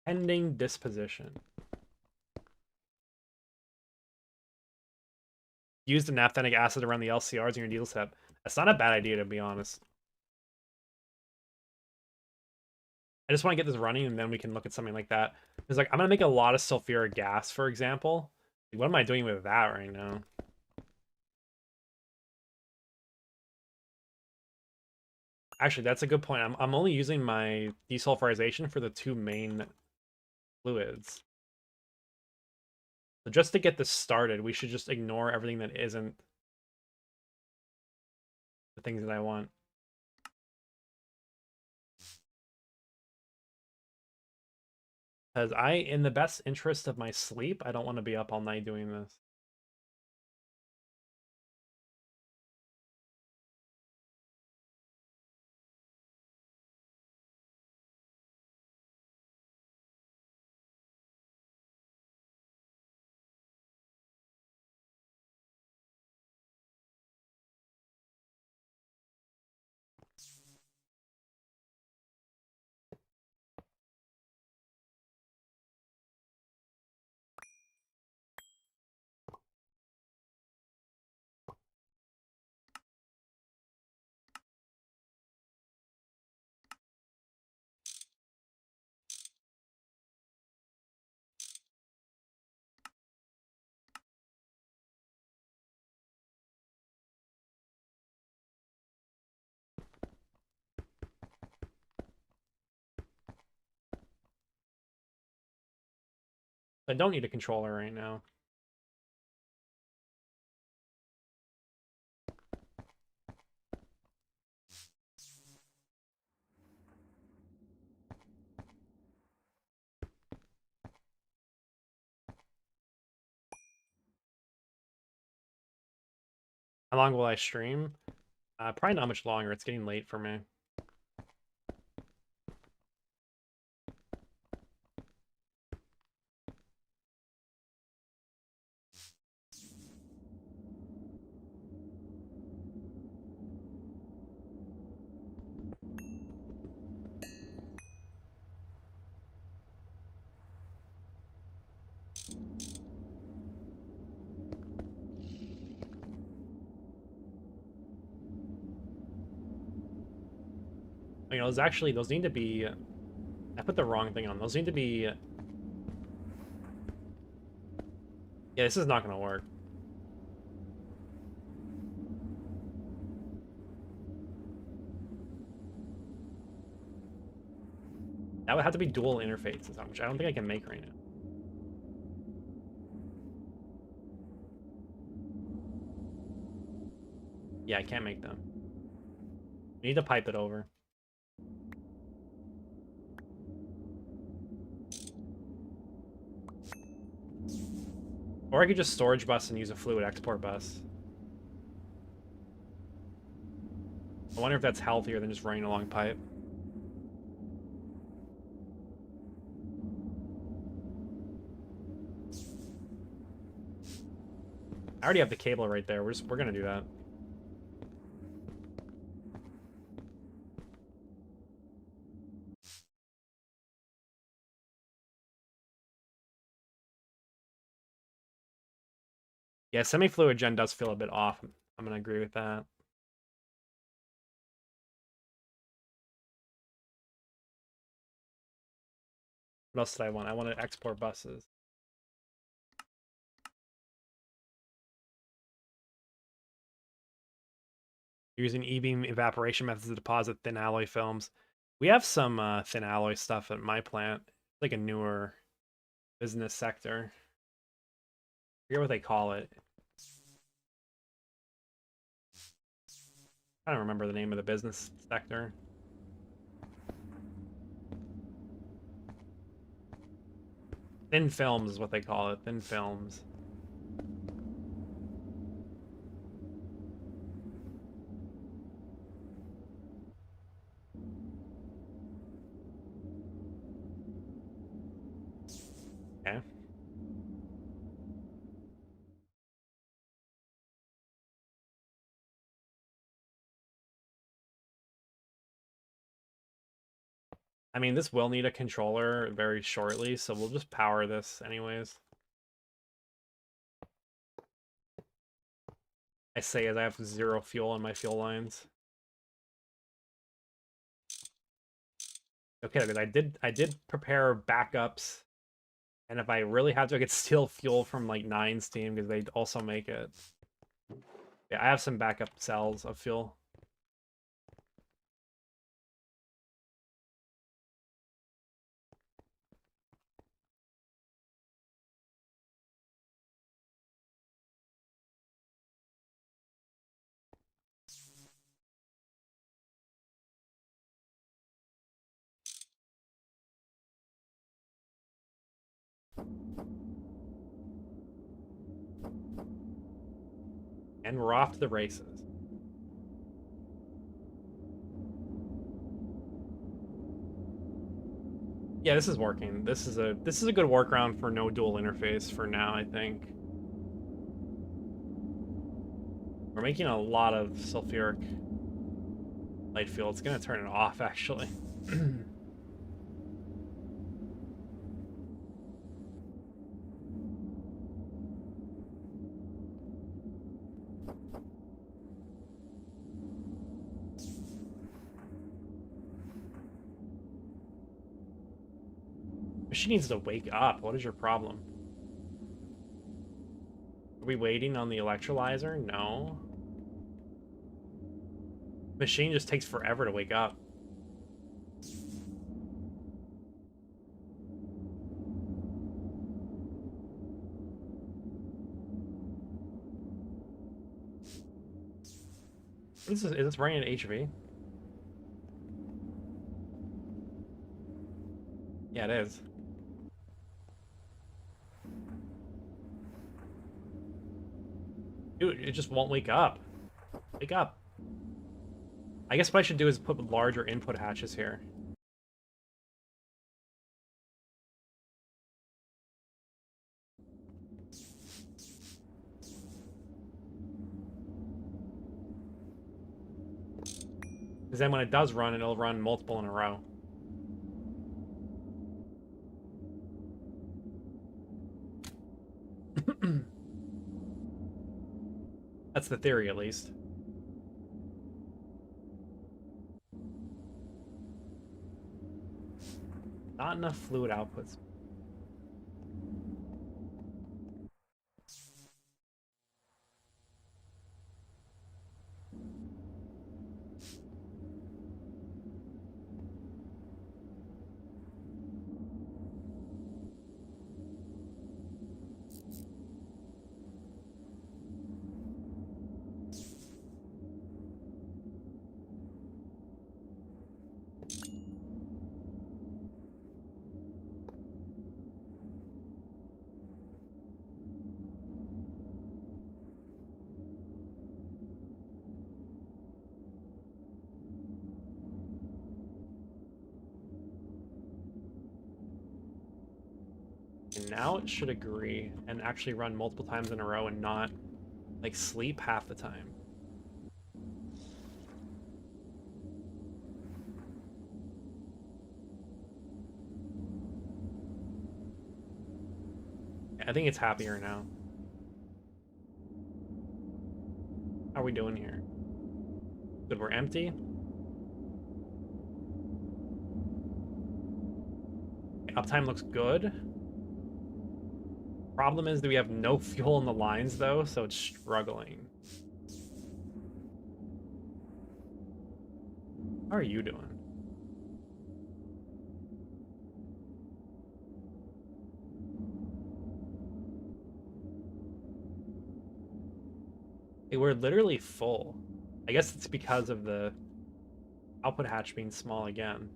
Pending disposition. Use the naphthenic acid around the LCRs in your needle set. That's not a bad idea, to be honest. I just want to get this running, and then we can look at something like that. Because, like, I'm going to make a lot of sulfuric gas, for example. What am I doing with that right now? Actually, that's a good point. I'm only using my desulfurization for the two main fluids. So just to get this started, we should just ignore everything that isn't the things that I want. Because in the best interest of my sleep, I don't want to be up all night doing this. I don't need a controller right now. How long will I stream? Probably not much longer. It's getting late for me. You know, those need to be... I put the wrong thing on. Those need to be... Yeah, this is not going to work. That would have to be dual interfaces, which I don't think I can make right now. Yeah, I can't make them. We need to pipe it over. Or I could just storage bus and use a fluid export bus. I wonder if that's healthier than just running along pipe. I already have the cable right there. We're gonna do that. Yeah, semi-fluid gen does feel a bit off. I'm gonna agree with that. What else did I want? I wanted export buses. Using e-beam evaporation methods to deposit thin alloy films. We have some thin alloy stuff at my plant. It's like a newer business sector. I forget what they call it. I don't remember the name of the business sector. Thin films is what they call it. Thin films. Okay. I mean, this will need a controller very shortly, so we'll just power this anyways. I say as I have 0 fuel on my fuel lines. Okay, because I did prepare backups, and if I really have to, I could steal fuel from like Nine's team because they also make it. Yeah, I have some backup cells of fuel. And we're off to the races. Yeah, this is working. This is a good workaround for no dual interface for now, I think. We're making a lot of sulfuric light fuel. It's gonna turn it off actually. She needs to wake up. What is your problem? Are we waiting on the electrolyzer? No. Machine just takes forever to wake up. Is this running at HV? Yeah, it is. Dude, it just won't wake up. Wake up. I guess what I should do is put larger input hatches here. Because then when it does run, it'll run multiple in a row. That's the theory, at least. Not enough fluid outputs. And now it should agree and actually run multiple times in a row and not, like, sleep half the time. I think it's happier now. How are we doing here? Good, we're empty. Uptime looks good. Problem is that we have no fuel in the lines, though, so it's struggling. How are you doing? Hey, we're literally full. I guess it's because of the output hatch being small again.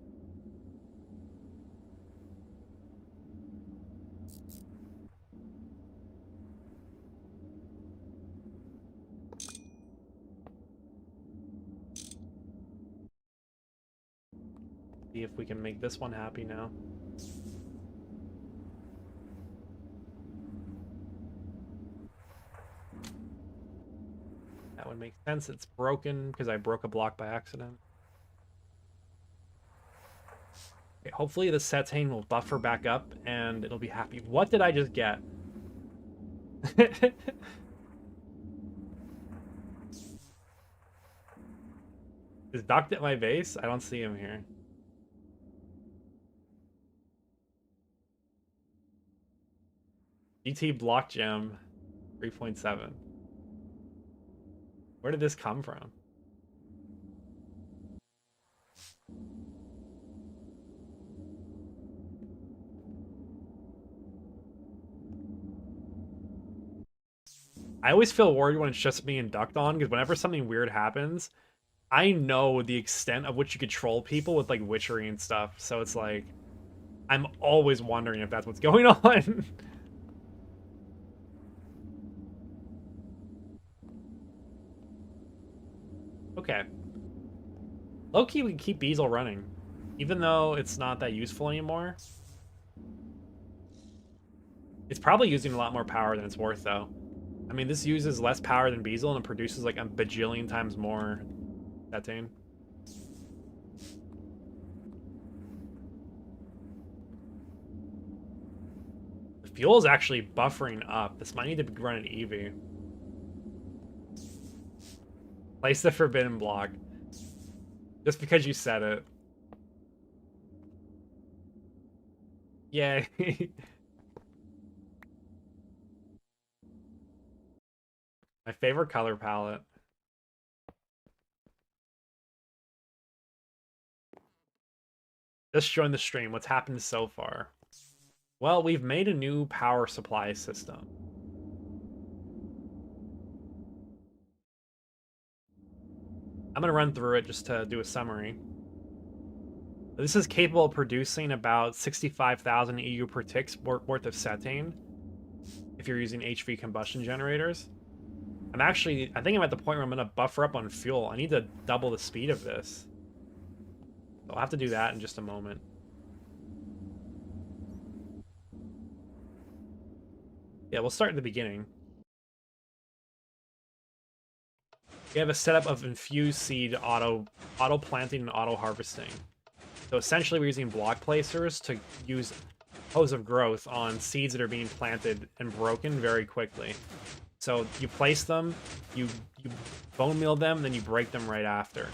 See if we can make this one happy now. That would make sense. It's broken because I broke a block by accident. Okay, hopefully the setting will buffer back up and it'll be happy. What did I just get? Is Ducked at my base? I don't see him here. GT block gem 3.7. Where did this come from? I always feel worried when it's just being ducked on because whenever something weird happens, I know the extent of which you could troll people with like witchery and stuff. So it's like I'm always wondering if that's what's going on. Okay. Low-key, we can keep Beazle running. Even though it's not that useful anymore. It's probably using a lot more power than it's worth, though. I mean, this uses less power than Beazle and it produces like a bajillion times more Tetane. The fuel is actually buffering up. This might need to be running Eevee. Place the forbidden block. Just because you said it. Yay. My favorite color palette. Just joined the stream. What's happened so far? Well, we've made a new power supply system. I'm going to run through it just to do a summary. This is capable of producing about 65,000 EU per tick worth of cetane if you're using HV combustion generators. I think I'm at the point where I'm going to buffer up on fuel. I need to double the speed of this. So I'll have to do that in just a moment. Yeah, we'll start at the beginning. We have a setup of infused seed auto planting and auto harvesting. So essentially we're using block placers to use hose of growth on seeds that are being planted and broken very quickly. So you place them, you bone meal them, then you break them right after.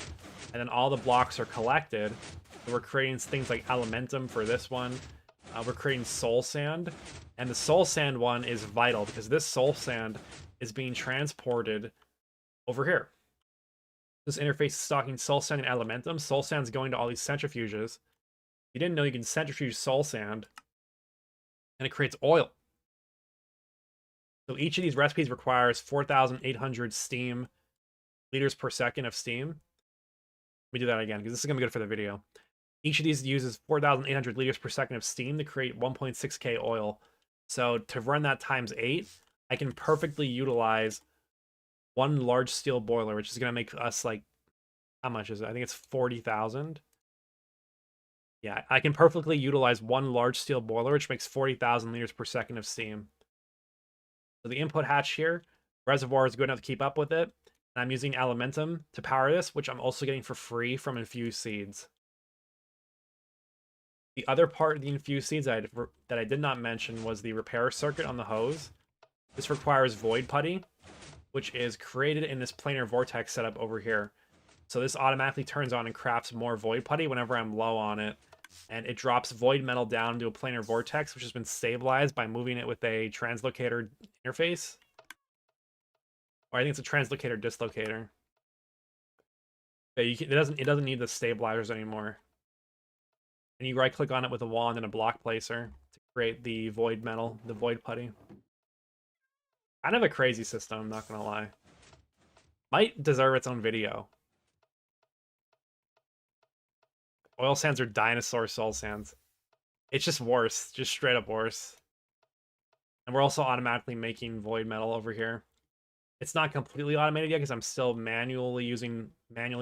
And then all the blocks are collected. And we're creating things like elementum for this one. We're creating soul sand. And the soul sand one is vital because this soul sand is being transported over here. This interface is stocking soul sand and elementum. Soul sand's going to all these centrifuges. You didn't know you can centrifuge soul sand, and it creates oil. So each of these recipes requires 4,800 steam liters per second of steam. Let me do that again because this is gonna be good for the video. Each of these uses 4,800 liters per second of steam to create 1.6K oil. So to run that times 8, I can perfectly utilize one large steel boiler, which is going to make us like, how much is it? I think it's 40,000. Yeah, I can perfectly utilize one large steel boiler, which makes 40,000 liters per second of steam. So the input hatch here, reservoir is good enough to keep up with it. And I'm using elementum to power this, which I'm also getting for free from infused seeds. The other part of the infused seeds that I did not mention was the repair circuit on the hose. This requires void putty, which is created in this planar vortex setup over here. So this automatically turns on and crafts more void putty whenever I'm low on it. And it drops void metal down to a planar vortex, which has been stabilized by moving it with a translocator interface. Or I think it's a translocator dislocator. Yeah, it doesn't need the stabilizers anymore. And you right click on it with a wand and a block placer to create the void metal, the void putty. Kind of a crazy system, I'm not gonna lie. Might deserve its own video. Oil sands are dinosaur soul sands. It's just worse, just straight up worse. And we're also automatically making void metal over here. It's not completely automated yet because I'm still manually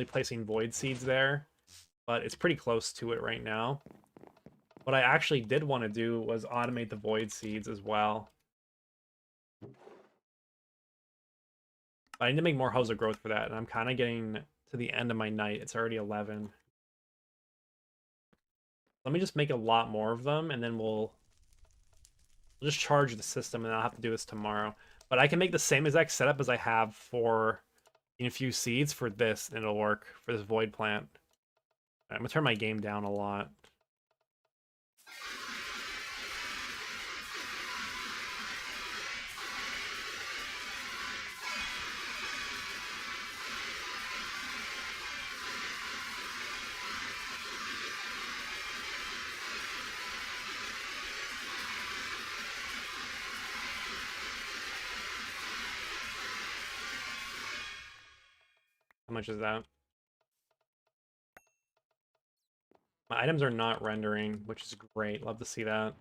placing void seeds there, but it's pretty close to it right now. What I actually did want to do was automate the void seeds as well. But I need to make more hose of growth for that, and I'm kind of getting to the end of my night. It's already 11. Let me just make a lot more of them, and then we'll just charge the system, and I'll have to do this tomorrow. But I can make the same exact setup as I have for infused seeds for this, and it'll work for this void plant. I'm gonna turn my game down a lot. How much is that? My items are not rendering, which is great. Love to see that.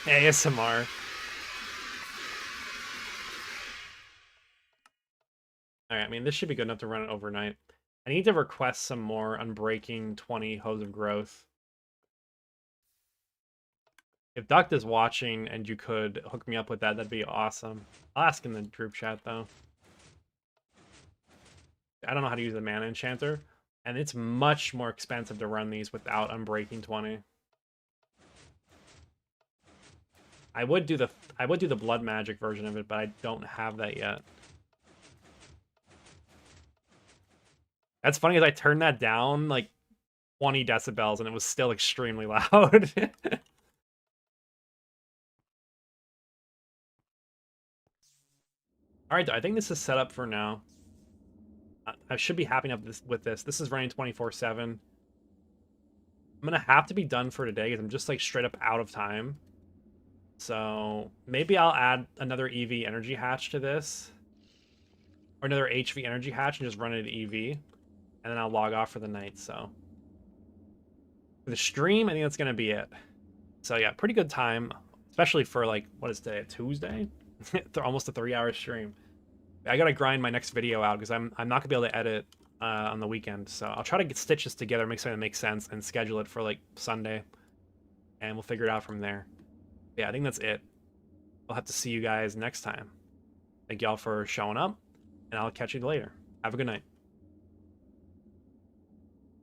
ASMR. Alright, I mean, this should be good enough to run it overnight. I need to request some more Unbreaking 20 Hose of Growth. If Duct is watching and you could hook me up with that, that'd be awesome. I'll ask in the group chat, though. I don't know how to use a mana enchanter, and it's much more expensive to run these without Unbreaking 20. I would do the blood magic version of it, but I don't have that yet. That's funny, as I turned that down like 20 decibels and it was still extremely loud. Alright, I think this is set up for now. I should be happy enough with this. This is running 24/7. I'm gonna have to be done for today because I'm just like straight up out of time. So maybe I'll add another EV energy hatch to this. Or another HV energy hatch and just run it at EV. And then I'll log off for the night, so. For the stream, I think that's gonna be it. So yeah, pretty good time. Especially for like, what is today, Tuesday? Almost a 3-hour stream. I gotta grind my next video out because I'm not gonna be able to edit on the weekend. So I'll try to stitch this together, make something that makes sense, and schedule it for like Sunday. And we'll figure it out from there. Yeah, I think that's it. I'll have to see you guys next time. Thank y'all for showing up, and I'll catch you later. Have a good night.